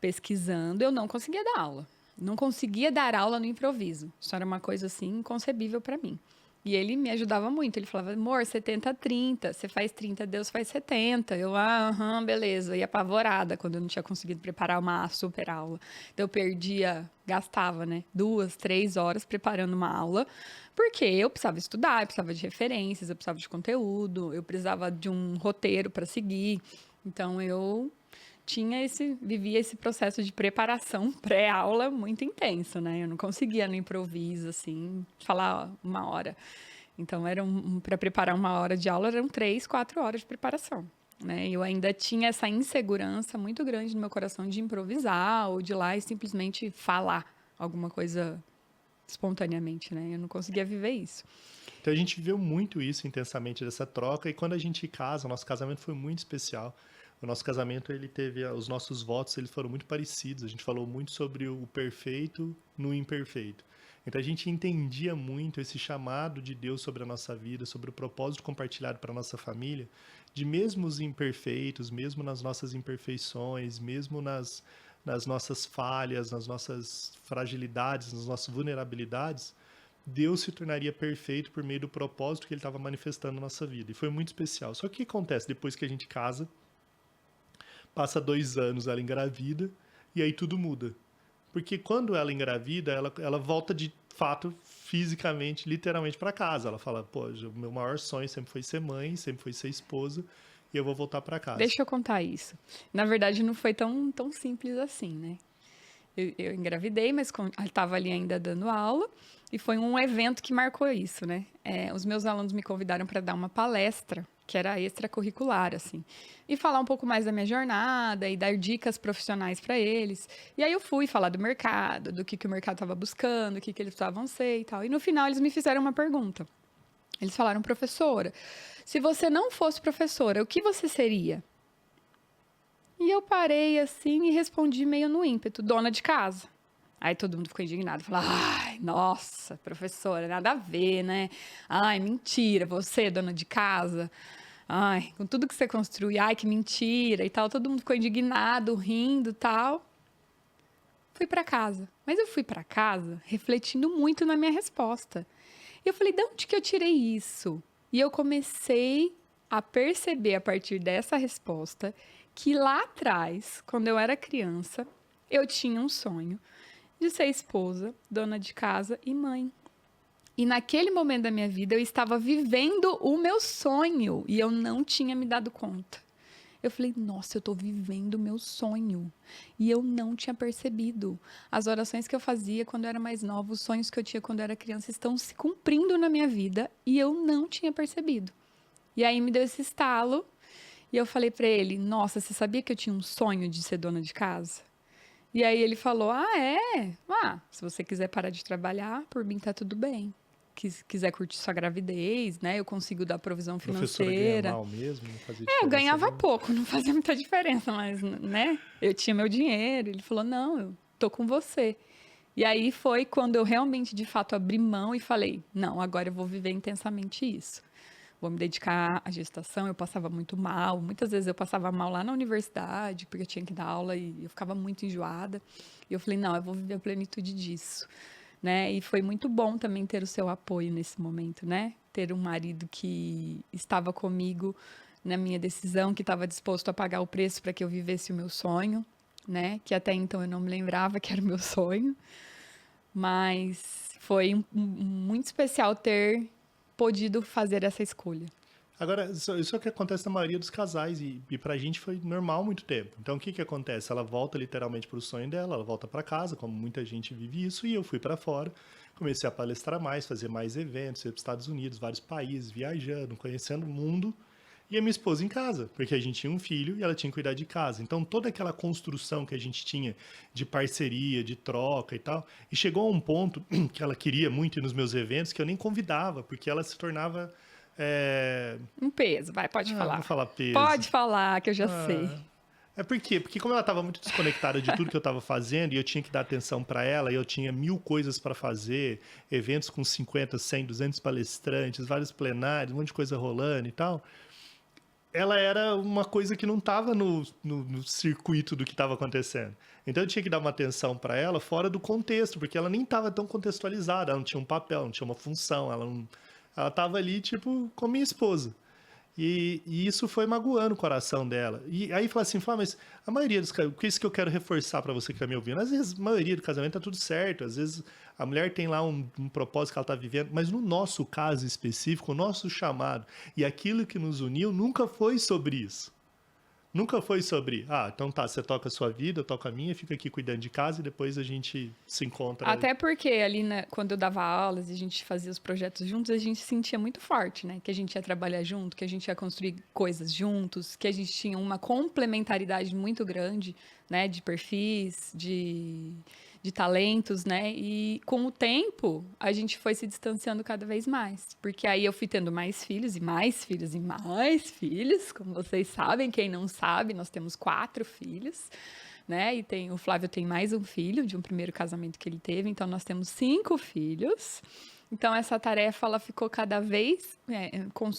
pesquisando, eu não conseguia dar aula. Não conseguia dar aula no improviso. Isso era uma coisa, assim, inconcebível para mim. E ele me ajudava muito. Ele falava, amor, 70-30, você faz 30, Deus faz 70. Eu, aham, beleza. E apavorada quando eu não tinha conseguido preparar uma super aula. Então eu gastava, né, 2, 3 horas preparando uma aula, porque eu precisava estudar, eu precisava de referências, eu precisava de conteúdo, eu precisava de um roteiro para seguir. Então eu vivia esse processo de preparação pré-aula muito intenso, né? Eu não conseguia no improviso, assim, falar uma hora. Então, para preparar uma hora de aula, eram 3, 4 horas de preparação, né? Eu ainda tinha essa insegurança muito grande no meu coração de improvisar ou de ir lá e simplesmente falar alguma coisa espontaneamente, né? Eu não conseguia viver isso. Então a gente viveu muito isso intensamente dessa troca, e quando a gente casa, o nosso casamento foi muito especial. O nosso casamento, ele teve, os nossos votos, eles foram muito parecidos. A gente falou muito sobre o perfeito no imperfeito. Então a gente entendia muito esse chamado de Deus sobre a nossa vida, sobre o propósito compartilhado para a nossa família, de mesmo os imperfeitos, mesmo nas nossas imperfeições, mesmo nas nossas falhas, nas nossas fragilidades, nas nossas vulnerabilidades, Deus se tornaria perfeito por meio do propósito que ele estava manifestando na nossa vida. E foi muito especial. Só que o que acontece depois que a gente casa? Passa 2 anos, ela engravida, e aí tudo muda. Porque quando ela engravida, ela volta de fato, fisicamente, literalmente para casa. Ela fala, pô, o meu maior sonho sempre foi ser mãe, sempre foi ser esposa, e eu vou voltar para casa. Deixa eu contar isso. Na verdade, não foi tão simples assim, né? Eu engravidei, mas estava ali ainda dando aula, e foi um evento que marcou isso, né? Os meus alunos me convidaram para dar uma palestra, que era extracurricular, assim, e falar um pouco mais da minha jornada e dar dicas profissionais para eles. E aí eu fui falar do mercado, do que o mercado estava buscando, o que eles precisavam ser e tal. E no final eles me fizeram uma pergunta. Eles falaram, professora, se você não fosse professora, o que você seria? E eu parei assim e respondi meio no ímpeto, dona de casa. Aí todo mundo ficou indignado, falou, ai, nossa, professora, nada a ver, né? Ai, mentira, você, dona de casa, ai, com tudo que você construi, ai, que mentira e tal. Todo mundo ficou indignado, rindo e tal. Fui para casa. Mas eu fui para casa refletindo muito na minha resposta. E eu falei, de onde que eu tirei isso? E eu comecei a perceber a partir dessa resposta que lá atrás, quando eu era criança, eu tinha um sonho de ser esposa, dona de casa e mãe. E naquele momento da minha vida, eu estava vivendo o meu sonho e eu não tinha me dado conta. Eu falei, nossa, eu estou vivendo o meu sonho. E eu não tinha percebido. As orações que eu fazia quando eu era mais nova, os sonhos que eu tinha quando eu era criança, estão se cumprindo na minha vida e eu não tinha percebido. E aí me deu esse estalo. E eu falei para ele, nossa, você sabia que eu tinha um sonho de ser dona de casa? E aí ele falou, ah, é? Ah, se você quiser parar de trabalhar, por mim tá tudo bem. Quiser curtir sua gravidez, né? Eu consigo dar provisão financeira. Professora ganha mal mesmo, não fazia diferença. Eu ganhava nenhuma. pouco, não fazia muita diferença, mas, né? Eu tinha meu dinheiro. Ele falou, não, eu tô com você. E aí foi quando eu realmente, de fato, abri mão e falei, não, agora eu vou viver intensamente isso. Vou me dedicar à gestação. Eu passava muito mal. Muitas vezes eu passava mal lá na universidade, porque eu tinha que dar aula e eu ficava muito enjoada. E eu falei, não, eu vou viver a plenitude disso. Né? E foi muito bom também ter o seu apoio nesse momento, né? Ter um marido que estava comigo na minha decisão, que estava disposto a pagar o preço para que eu vivesse o meu sonho, né? Que até então eu não me lembrava que era o meu sonho. Mas foi muito especial ter podido fazer essa escolha. Agora, isso é o que acontece na maioria dos casais, e pra gente foi normal há muito tempo. Então, o que acontece? Ela volta literalmente pro sonho dela, ela volta para casa, como muita gente vive isso, e eu fui para fora, comecei a palestrar mais, fazer mais eventos, ir para os Estados Unidos, vários países, viajando, conhecendo o mundo, e a minha esposa em casa, porque a gente tinha um filho e ela tinha que cuidar de casa. Então, toda aquela construção que a gente tinha de parceria, de troca e tal, e chegou a um ponto que ela queria muito ir nos meus eventos, que eu nem convidava, porque ela se tornava... Um peso, pode falar. Vou falar peso. Pode falar, que eu já sei. Por quê? Porque como ela estava muito desconectada de tudo que eu estava fazendo, e eu tinha que dar atenção para ela, e eu tinha 1000 coisas para fazer, eventos com 50, 100, 200 palestrantes, vários plenários, um monte de coisa rolando e tal, ela era uma coisa que não estava no circuito do que estava acontecendo. Então eu tinha que dar uma atenção para ela fora do contexto, porque ela nem estava tão contextualizada, ela não tinha um papel, não tinha uma função, ela Ela tava ali, tipo, com minha esposa. E isso foi magoando o coração dela. E aí fala assim, mas a maioria dos casamentos, isso que eu quero reforçar para você que tá me ouvindo, às vezes a maioria do casamento tá tudo certo, às vezes a mulher tem lá um propósito que ela tá vivendo, mas no nosso caso específico, o nosso chamado e aquilo que nos uniu nunca foi sobre isso. Nunca foi sobre, então tá, você toca a sua vida, eu toco a minha, fica aqui cuidando de casa e depois a gente se encontra. Até porque ali, né, quando eu dava aulas e a gente fazia os projetos juntos, a gente sentia muito forte, né? Que a gente ia trabalhar junto, que a gente ia construir coisas juntos, que a gente tinha uma complementaridade muito grande, né? De perfis, de talentos, né? E com o tempo, a gente foi se distanciando cada vez mais. Porque aí eu fui tendo mais filhos e mais filhos e mais filhos. Como vocês sabem, quem não sabe, nós temos 4 filhos. Né? E o Flávio tem mais um filho de um primeiro casamento que ele teve, então nós temos 5 filhos. Então essa tarefa ela ficou cada vez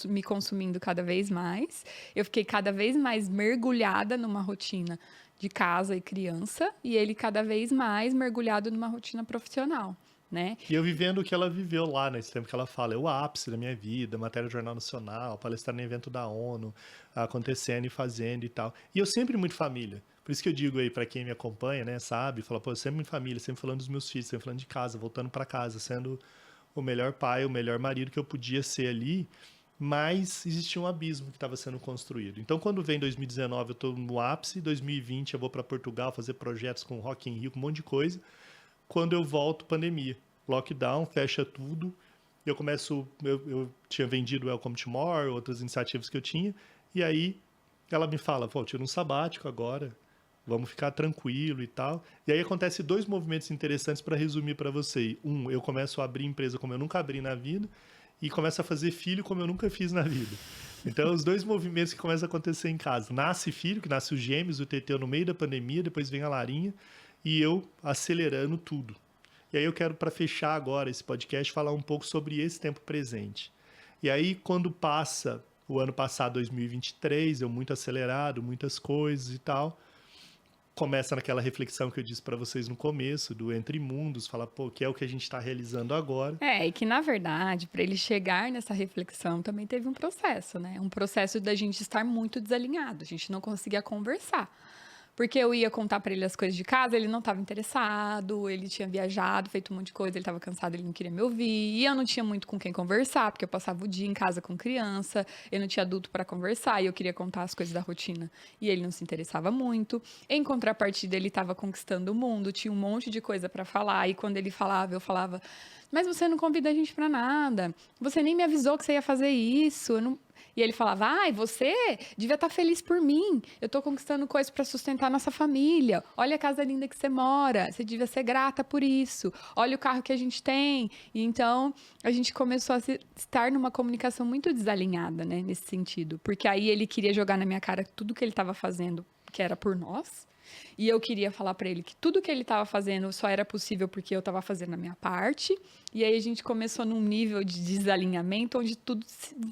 me consumindo cada vez mais. Eu fiquei cada vez mais mergulhada numa rotina de casa e criança e ele cada vez mais mergulhado numa rotina profissional. Né? E eu vivendo o que ela viveu lá, nesse tempo que ela fala, é o ápice da minha vida, matéria do Jornal Nacional, palestrar no evento da ONU, acontecendo e fazendo e tal. E eu sempre muito família. Por isso que eu digo aí para quem me acompanha, né, sabe, fala, eu sempre muito família, sempre falando dos meus filhos, sempre falando de casa, voltando para casa, sendo o melhor pai, o melhor marido que eu podia ser ali, mas existia um abismo que estava sendo construído. Então, quando vem 2019, eu estou no ápice, 2020 eu vou para Portugal fazer projetos com Rock in Rio, com um monte de coisa. Quando eu volto, pandemia. Lockdown, fecha tudo. Eu tinha vendido o Welcome to More, outras iniciativas que eu tinha, e aí ela me fala, tira um sabático agora, vamos ficar tranquilo e tal. E aí acontece 2 movimentos interessantes para resumir para você. Eu começo a abrir empresa como eu nunca abri na vida, e começo a fazer filho como eu nunca fiz na vida. Então, os 2 movimentos que começam a acontecer em casa. Nasce filho, que nasce os gêmeos, o Teteu no meio da pandemia, depois vem a Larinha, e eu acelerando tudo. E aí eu quero, para fechar agora esse podcast, falar um pouco sobre esse tempo presente. E aí, quando passa o ano passado, 2023, eu muito acelerado, muitas coisas e tal, começa naquela reflexão que eu disse para vocês no começo, do Entre Mundos, falar, que é o que a gente está realizando agora. E que, na verdade, para ele chegar nessa reflexão, também teve um processo, né? Um processo da gente estar muito desalinhado, a gente não conseguia conversar. Porque eu ia contar para ele as coisas de casa, ele não estava interessado, ele tinha viajado, feito um monte de coisa, ele estava cansado, ele não queria me ouvir. E eu não tinha muito com quem conversar, porque eu passava o dia em casa com criança, eu não tinha adulto para conversar, e eu queria contar as coisas da rotina. E ele não se interessava muito. Em contrapartida, ele estava conquistando o mundo, tinha um monte de coisa para falar, e quando ele falava, eu falava, mas você não convida a gente para nada, você nem me avisou que você ia fazer isso, eu não... E ele falava, você devia estar feliz por mim. Eu estou conquistando coisas para sustentar nossa família. Olha a casa linda que você mora. Você devia ser grata por isso. Olha o carro que a gente tem. E então, a gente começou a estar numa comunicação muito desalinhada, né, nesse sentido. Porque aí ele queria jogar na minha cara tudo que ele estava fazendo, que era por nós. E eu queria falar para ele que tudo que ele estava fazendo só era possível porque eu estava fazendo a minha parte. E aí a gente começou num nível de desalinhamento onde tudo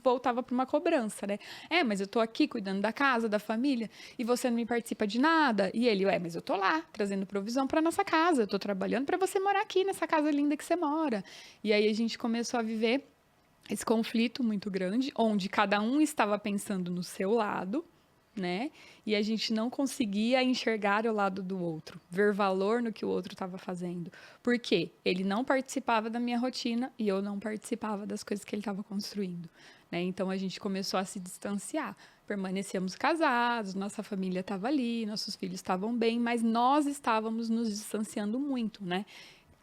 voltava para uma cobrança, né? Mas eu tô aqui cuidando da casa, da família, e você não me participa de nada. E ele, mas eu tô lá, trazendo provisão para nossa casa. Eu tô trabalhando para você morar aqui nessa casa linda que você mora. E aí a gente começou a viver esse conflito muito grande, onde cada um estava pensando no seu lado, né? E a gente não conseguia enxergar o lado do outro, ver valor no que o outro estava fazendo. Por quê? Ele não participava da minha rotina e eu não participava das coisas que ele estava construindo, né? Então a gente começou a se distanciar. Permanecemos casados, nossa família estava ali, nossos filhos estavam bem, mas nós estávamos nos distanciando muito, né?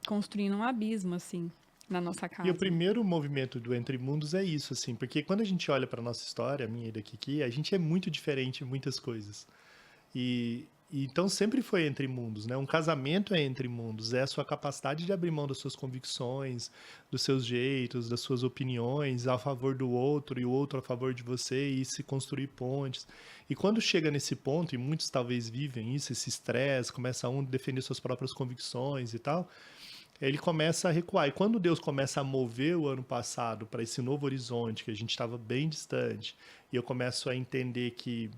Construindo um abismo, assim, na nossa casa. E o primeiro movimento do Entre Mundos é isso, assim, porque quando a gente olha para a nossa história, a minha e da Kiki, a gente é muito diferente em muitas coisas. E então sempre foi entre mundos, né? Um casamento é entre mundos, é a sua capacidade de abrir mão das suas convicções, dos seus jeitos, das suas opiniões a favor do outro e o outro a favor de você e se construir pontes. E quando chega nesse ponto, e muitos talvez vivem isso, esse estresse, começa um a defender suas próprias convicções e tal, ele começa a recuar. E quando Deus começa a mover o ano passado para esse novo horizonte, que a gente estava bem distante, e eu começo a entender que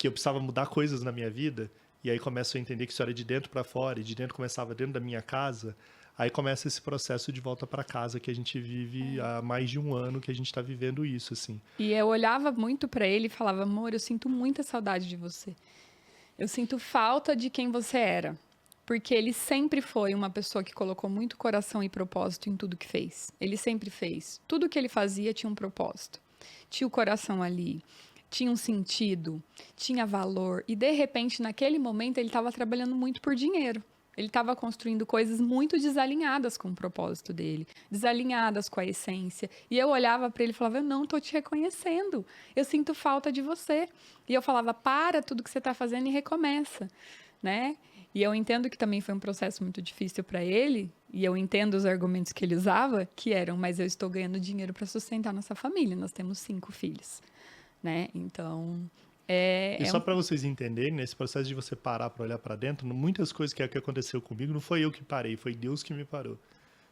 eu precisava mudar coisas na minha vida, e aí começo a entender que isso era de dentro para fora, e de dentro começava dentro da minha casa, Aí começa esse processo de volta para casa que a gente vive há mais de um ano que a gente está vivendo isso, assim. E eu olhava muito para ele e falava, amor, eu sinto muita saudade de você. Eu sinto falta de quem você era. Porque ele sempre foi uma pessoa que colocou muito coração e propósito em tudo que fez. Ele sempre fez. Tudo que ele fazia tinha um propósito. Tinha o coração ali, tinha um sentido, tinha valor. E, de repente, naquele momento, ele estava trabalhando muito por dinheiro. Ele estava construindo coisas muito desalinhadas com o propósito dele, desalinhadas com a essência. E eu olhava para ele e falava, eu não estou te reconhecendo. Eu sinto falta de você. E eu falava, para tudo que você está fazendo e recomeça, né? E eu entendo que também foi um processo muito difícil para ele, e eu entendo os argumentos que ele usava, que eram, mas eu estou ganhando dinheiro para sustentar nossa família, nós temos 5 filhos, né? Então, E só para vocês entenderem, nesse processo de você parar para olhar para dentro, muitas coisas que aconteceu comigo, não foi eu que parei, foi Deus que me parou.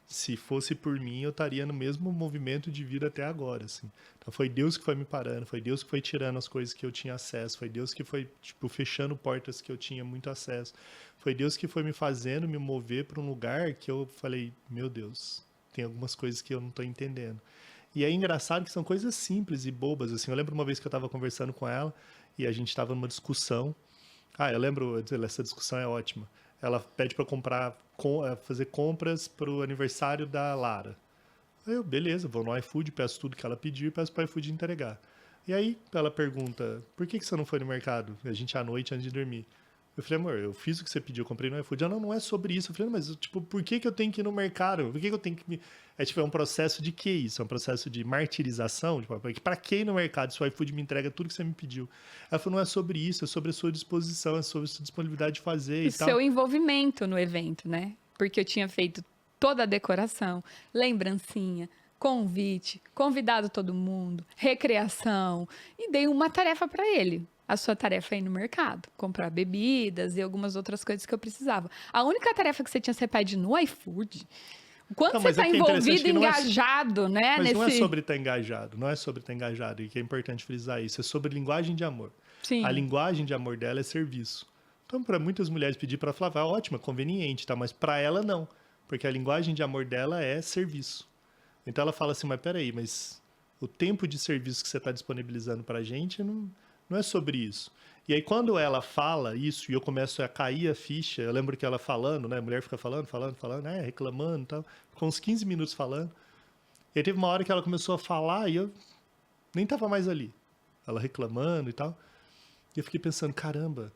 Se fosse por mim, eu estaria no mesmo movimento de vida até agora, assim. Então foi Deus que foi me parando, foi Deus que foi tirando as coisas que eu tinha acesso, foi Deus que foi, tipo, fechando portas que eu tinha muito acesso. Foi Deus que foi me fazendo me mover para um lugar que eu falei, meu Deus, tem algumas coisas que eu não estou entendendo. E é engraçado que são coisas simples e bobas, assim. Eu lembro uma vez que eu estava conversando com ela e a gente estava numa discussão. Eu lembro, essa discussão é ótima. Ela pede para fazer compras para o aniversário da Lara. Aí eu, beleza, vou no iFood, peço tudo que ela pediu e peço para o iFood entregar. E aí ela pergunta, por que você não foi no mercado? A gente à noite, antes de dormir. Eu falei, amor, eu fiz o que você pediu, eu comprei no iFood. Ela, não é sobre isso. Eu falei, mas, tipo, por que eu tenho que ir no mercado? Por que eu tenho que me... É um processo de quê isso? É um processo de martirização? Tipo, pra que ir no mercado se o iFood me entrega tudo que você me pediu? Ela falou, não é sobre isso, é sobre a sua disposição, é sobre a sua disponibilidade de fazer e tal. O seu envolvimento no evento, né? Porque eu tinha feito toda a decoração, lembrancinha, convite, convidado todo mundo, recreação, e dei uma tarefa para ele. A sua tarefa é ir no mercado, comprar bebidas e algumas outras coisas que eu precisava. A única tarefa que você tinha, você pede no iFood. Quando você está envolvido, engajado, né? Mas não é sobre estar engajado, não é sobre estar engajado, e que é importante frisar isso, é sobre linguagem de amor. Sim. A linguagem de amor dela é serviço. Então, para muitas mulheres pedir para Flávia, ótimo, é conveniente, tá? Mas para ela não, porque a linguagem de amor dela é serviço. Então ela fala assim, mas peraí, mas o tempo de serviço que você está disponibilizando para a gente não é sobre isso. E aí quando ela fala isso e eu começo a cair a ficha, eu lembro que ela falando, né? A mulher fica falando, reclamando e tal. Ficou uns 15 minutos falando. E aí teve uma hora que ela começou a falar e eu nem tava mais ali. Ela reclamando e tal. E eu fiquei pensando, caramba,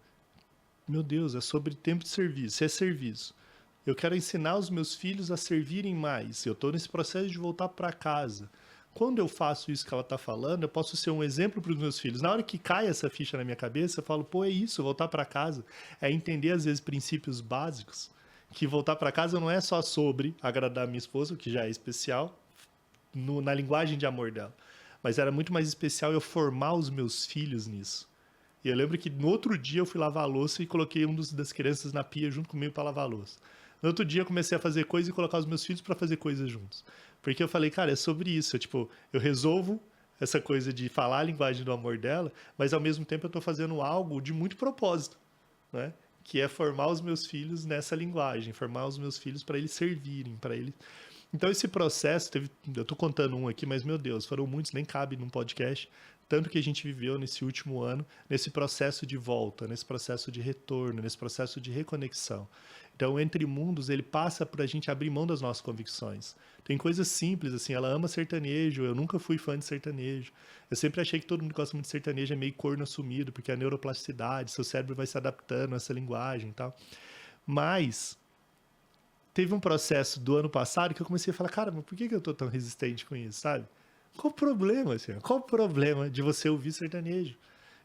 meu Deus, é sobre tempo de serviço, é serviço. Eu quero ensinar os meus filhos a servirem mais. Eu estou nesse processo de voltar para casa. Quando eu faço isso que ela está falando, eu posso ser um exemplo para os meus filhos. Na hora que cai essa ficha na minha cabeça, eu falo, pô, é isso, voltar para casa. É entender, às vezes, princípios básicos, que voltar para casa não é só sobre agradar a minha esposa, o que já é especial, na linguagem de amor dela. Mas era muito mais especial eu formar os meus filhos nisso. E eu lembro que no outro dia eu fui lavar a louça e coloquei das crianças na pia junto comigo para lavar a louça. No outro dia eu comecei a fazer coisas e colocar os meus filhos para fazer coisas juntos. Porque eu falei, cara, é sobre isso. Eu resolvo essa coisa de falar a linguagem do amor dela, mas ao mesmo tempo eu estou fazendo algo de muito propósito, né? Que é formar os meus filhos nessa linguagem, formar os meus filhos para eles servirem, para eles... Então esse processo, eu estou contando um aqui, mas meu Deus, foram muitos, nem cabe num podcast, tanto que a gente viveu nesse último ano, nesse processo de volta, nesse processo de retorno, nesse processo de reconexão. Então, Entre Mundos, ele passa por a gente abrir mão das nossas convicções. Tem coisas simples, assim, ela ama sertanejo, eu nunca fui fã de sertanejo. Eu sempre achei que todo mundo que gosta muito de sertanejo é meio corno assumido, porque a neuroplasticidade, seu cérebro vai se adaptando a essa linguagem e tal. Mas teve um processo do ano passado que eu comecei a falar, cara, mas por que eu tô tão resistente com isso, sabe? Qual o problema, assim? Qual o problema de você ouvir sertanejo?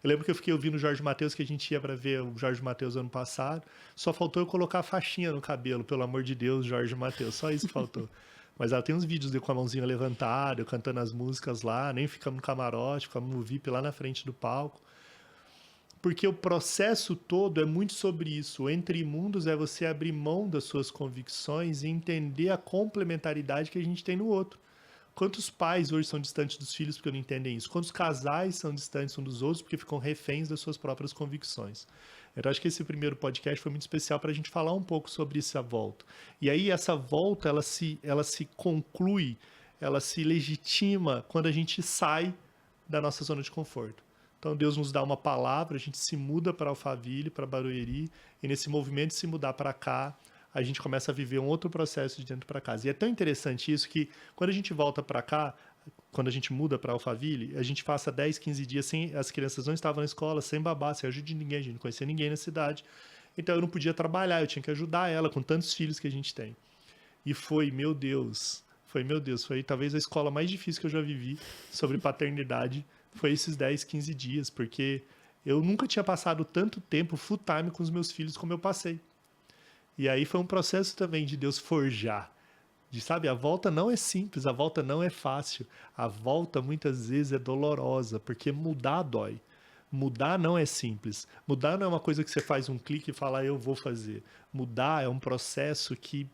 Eu lembro que eu fiquei ouvindo o Jorge Mateus, que a gente ia para ver o Jorge Mateus ano passado. Só faltou eu colocar a faixinha no cabelo, pelo amor de Deus, Jorge Mateus. Só isso que faltou. Mas ela tem uns vídeos com a mãozinha levantada, eu cantando as músicas lá, nem ficamos no camarote, ficamos no VIP lá na frente do palco. Porque o processo todo é muito sobre isso. O Entre Mundos é você abrir mão das suas convicções e entender a complementaridade que a gente tem no outro. Quantos pais hoje são distantes dos filhos porque não entendem isso? Quantos casais são distantes uns dos outros porque ficam reféns das suas próprias convicções? Então, acho que esse primeiro podcast foi muito especial para a gente falar um pouco sobre essa volta. E aí, essa volta, ela se conclui, ela se legitima quando a gente sai da nossa zona de conforto. Então, Deus nos dá uma palavra, a gente se muda para Alphaville, para Barueri, e nesse movimento de se mudar para cá, a gente começa a viver um outro processo de dentro para casa. E é tão interessante isso que, quando a gente volta para cá, quando a gente muda para Alphaville, a gente passa 10, 15 dias sem... As crianças não estavam na escola, sem babá, sem ajuda de ninguém, a gente não conhecia ninguém na cidade. Então, eu não podia trabalhar, eu tinha que ajudar ela com tantos filhos que a gente tem. E foi, meu Deus, foi talvez a escola mais difícil que eu já vivi sobre paternidade, foi esses 10, 15 dias, porque eu nunca tinha passado tanto tempo full time com os meus filhos como eu passei. E aí foi um processo também de Deus forjar. Sabe, a volta não é simples, a volta não é fácil. A volta muitas vezes é dolorosa, porque mudar dói. Mudar não é simples. Mudar não é uma coisa que você faz um clique e fala, eu vou fazer. Mudar é um processo que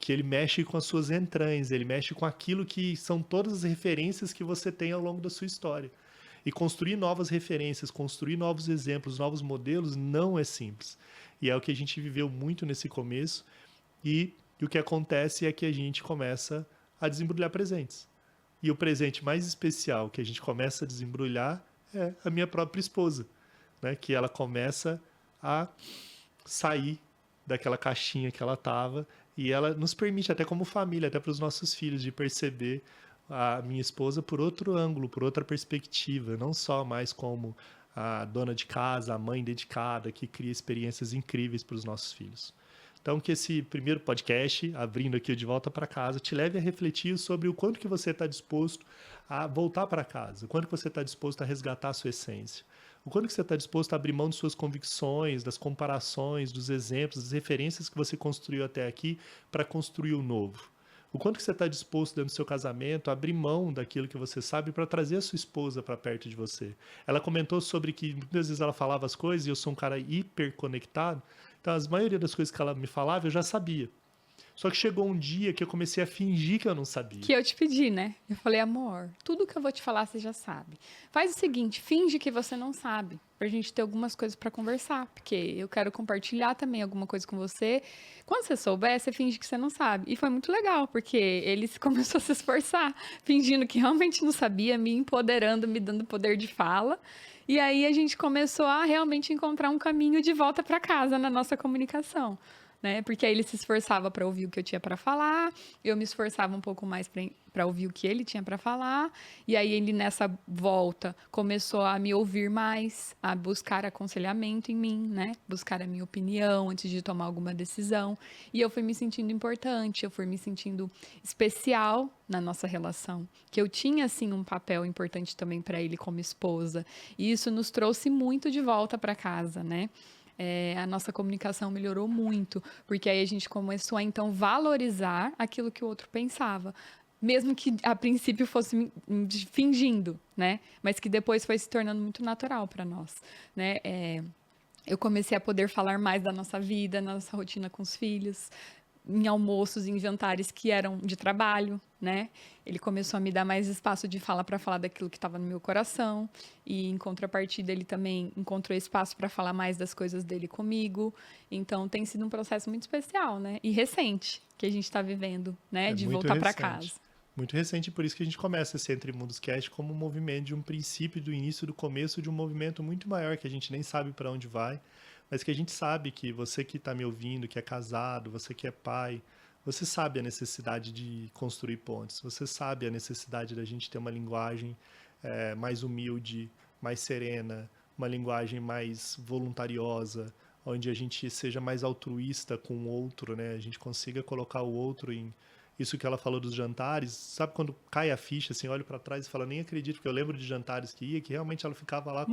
ele mexe com as suas entranhas, ele mexe com aquilo que são todas as referências que você tem ao longo da sua história. E construir novas referências, construir novos exemplos, novos modelos, não é simples. E é o que a gente viveu muito nesse começo. E o que acontece é que a gente começa a desembrulhar presentes. E o presente mais especial que a gente começa a desembrulhar é a minha própria esposa, né? Que ela começa a sair daquela caixinha que ela estava e ela nos permite, até como família, até para os nossos filhos, de perceber a minha esposa por outro ângulo, por outra perspectiva, não só mais como a dona de casa, a mãe dedicada, que cria experiências incríveis para os nossos filhos. Então, que esse primeiro podcast, abrindo aqui De Volta para Casa, te leve a refletir sobre o quanto que você está disposto a voltar para casa, o quanto que você está disposto a resgatar a sua essência, o quanto que você está disposto a abrir mão de suas convicções, das comparações, dos exemplos, das referências que você construiu até aqui para construir o novo. O quanto que você está disposto dentro do seu casamento a abrir mão daquilo que você sabe para trazer a sua esposa para perto de você. Ela comentou sobre que muitas vezes ela falava as coisas e eu sou um cara hiper conectado, então a maioria das coisas que ela me falava eu já sabia. Só que chegou um dia que eu comecei a fingir que eu não sabia. Que eu te pedi, né? Eu falei, amor, tudo que eu vou te falar você já sabe. Faz o seguinte, finge que você não sabe, pra gente ter algumas coisas pra conversar, porque eu quero compartilhar também alguma coisa com você. Quando você souber, você finge que você não sabe. E foi muito legal, porque ele começou a se esforçar, fingindo que realmente não sabia, me empoderando, me dando poder de fala. E aí a gente começou a realmente encontrar um caminho de volta pra casa na nossa comunicação. Né? Porque aí ele se esforçava para ouvir o que eu tinha para falar, eu me esforçava um pouco mais para ouvir o que ele tinha para falar, e aí ele nessa volta começou a me ouvir mais, a buscar aconselhamento em mim, né? Buscar a minha opinião antes de tomar alguma decisão, e eu fui me sentindo importante, eu fui me sentindo especial na nossa relação, que eu tinha assim um papel importante também para ele como esposa, e isso nos trouxe muito de volta para casa, né? A nossa comunicação melhorou muito, porque aí a gente começou a, então, valorizar aquilo que o outro pensava. Mesmo que, a princípio, fosse fingindo, né? Mas que depois foi se tornando muito natural para nós, né? Eu comecei a poder falar mais da nossa vida, nossa rotina com os filhos, em almoços, em jantares que eram de trabalho, né? Ele começou a me dar mais espaço de fala para falar daquilo que estava no meu coração, e em contrapartida ele também encontrou espaço para falar mais das coisas dele comigo. Então tem sido um processo muito especial, né? E recente que a gente está vivendo, né? De voltar para casa. Muito recente, por isso que a gente começa esse Entre Mundos Cast como um movimento de um princípio, do início, do começo de um movimento muito maior que a gente nem sabe para onde vai, mas que a gente sabe que você que está me ouvindo, que é casado, você que é pai, você sabe a necessidade de construir pontes, você sabe a necessidade da gente ter uma linguagem mais humilde, mais serena, uma linguagem mais voluntariosa, onde a gente seja mais altruísta com o outro, né? A gente consiga colocar o outro em... Isso que ela falou dos jantares, sabe quando cai a ficha, assim, olho para trás e falo, nem acredito, porque eu lembro de jantares que ia, que realmente ela ficava lá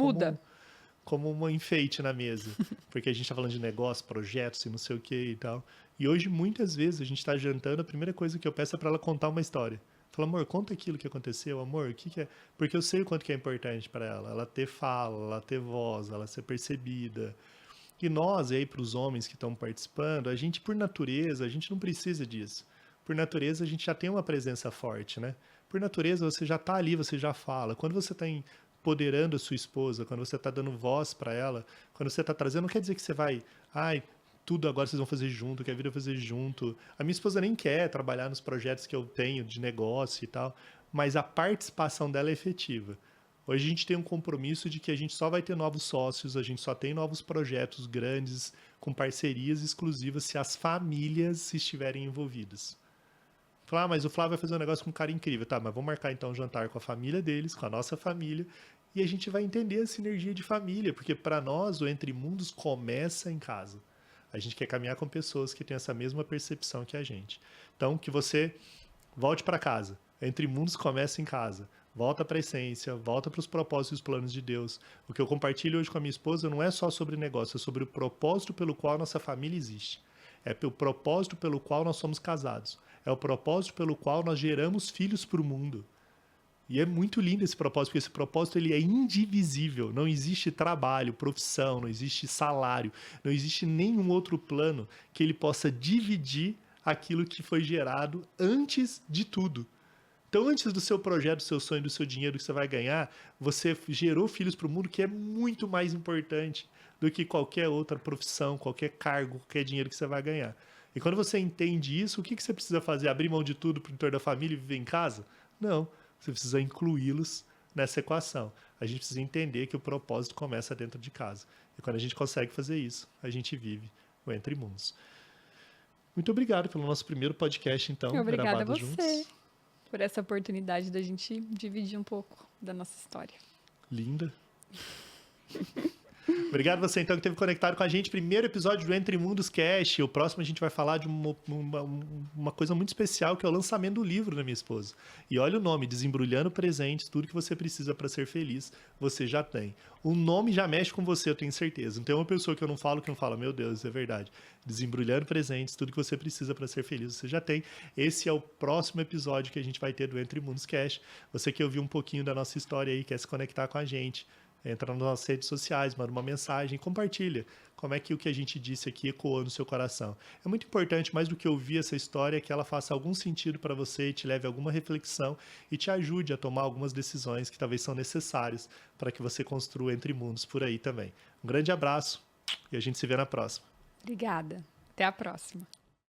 como um enfeite na mesa, porque a gente está falando de negócio, projetos e não sei o que e tal. E hoje, muitas vezes, a gente está jantando, a primeira coisa que eu peço é para ela contar uma história. Fala, amor, conta aquilo que aconteceu, amor, o que é? Porque eu sei o quanto que é importante para ela ter fala, ela ter voz, ela ser percebida. E nós, aí para os homens que estão participando, a gente, por natureza, a gente não precisa disso. Por natureza, a gente já tem uma presença forte, né? por natureza, você já está ali, você já fala. Quando você está empoderando a sua esposa, quando você está dando voz para ela, quando você está trazendo, não quer dizer que você vai, tudo agora vocês vão fazer junto, que a vida vai fazer junto. A minha esposa nem quer trabalhar nos projetos que eu tenho de negócio e tal, mas a participação dela é efetiva. Hoje a gente tem um compromisso de que a gente só vai ter novos sócios, a gente só tem novos projetos grandes, com parcerias exclusivas, se as famílias estiverem envolvidas. Falar, mas o Flávio vai fazer um negócio com um cara incrível. Tá, mas vamos marcar então um jantar com a família deles, com a nossa família, e a gente vai entender a sinergia de família, porque para nós o Entre Mundos começa em casa. A gente quer caminhar com pessoas que têm essa mesma percepção que a gente. Então, que você volte para casa. Entre Mundos começa em casa. Volta para a essência, volta para os propósitos e os planos de Deus. O que eu compartilho hoje com a minha esposa não é só sobre negócio, é sobre o propósito pelo qual nossa família existe. É o propósito pelo qual nós somos casados. É o propósito pelo qual nós geramos filhos para o mundo. E é muito lindo esse propósito, porque esse propósito ele é indivisível. Não existe trabalho, profissão, não existe salário, não existe nenhum outro plano que ele possa dividir aquilo que foi gerado antes de tudo. Então, antes do seu projeto, do seu sonho, do seu dinheiro que você vai ganhar, você gerou filhos para o mundo, que é muito mais importante do que qualquer outra profissão, qualquer cargo, qualquer dinheiro que você vai ganhar. E quando você entende isso, o que você precisa fazer? Abrir mão de tudo para o entorno da família e viver em casa? Não. Você precisa incluí-los nessa equação. A gente precisa entender que o propósito começa dentro de casa. E quando a gente consegue fazer isso, a gente vive o Entre Mundos. Muito obrigado pelo nosso primeiro podcast, então. Obrigada a você juntos. por essa oportunidade da gente dividir um pouco da nossa história. Linda. Obrigado você, então, que esteve conectado com a gente. Primeiro episódio do Entre Mundos Cast. O próximo a gente vai falar de uma coisa muito especial, que é o lançamento do livro da minha esposa. E olha o nome, Desembrulhando Presentes, tudo que você precisa para ser feliz, você já tem. O nome já mexe com você, eu tenho certeza. Não tem uma pessoa que eu não falo que não fala, meu Deus, isso é verdade. Desembrulhando Presentes, tudo que você precisa para ser feliz, você já tem. Esse é o próximo episódio que a gente vai ter do Entre Mundos Cast. Você que ouviu um pouquinho da nossa história aí, quer se conectar com a gente, entra nas nossas redes sociais, manda uma mensagem, compartilha como é que o que a gente disse aqui ecoou no seu coração. É muito importante, mais do que ouvir essa história, que ela faça algum sentido para você e te leve a alguma reflexão e te ajude a tomar algumas decisões que talvez são necessárias para que você construa Entre Mundos por aí também. Um grande abraço e a gente se vê na próxima. Obrigada. Até a próxima.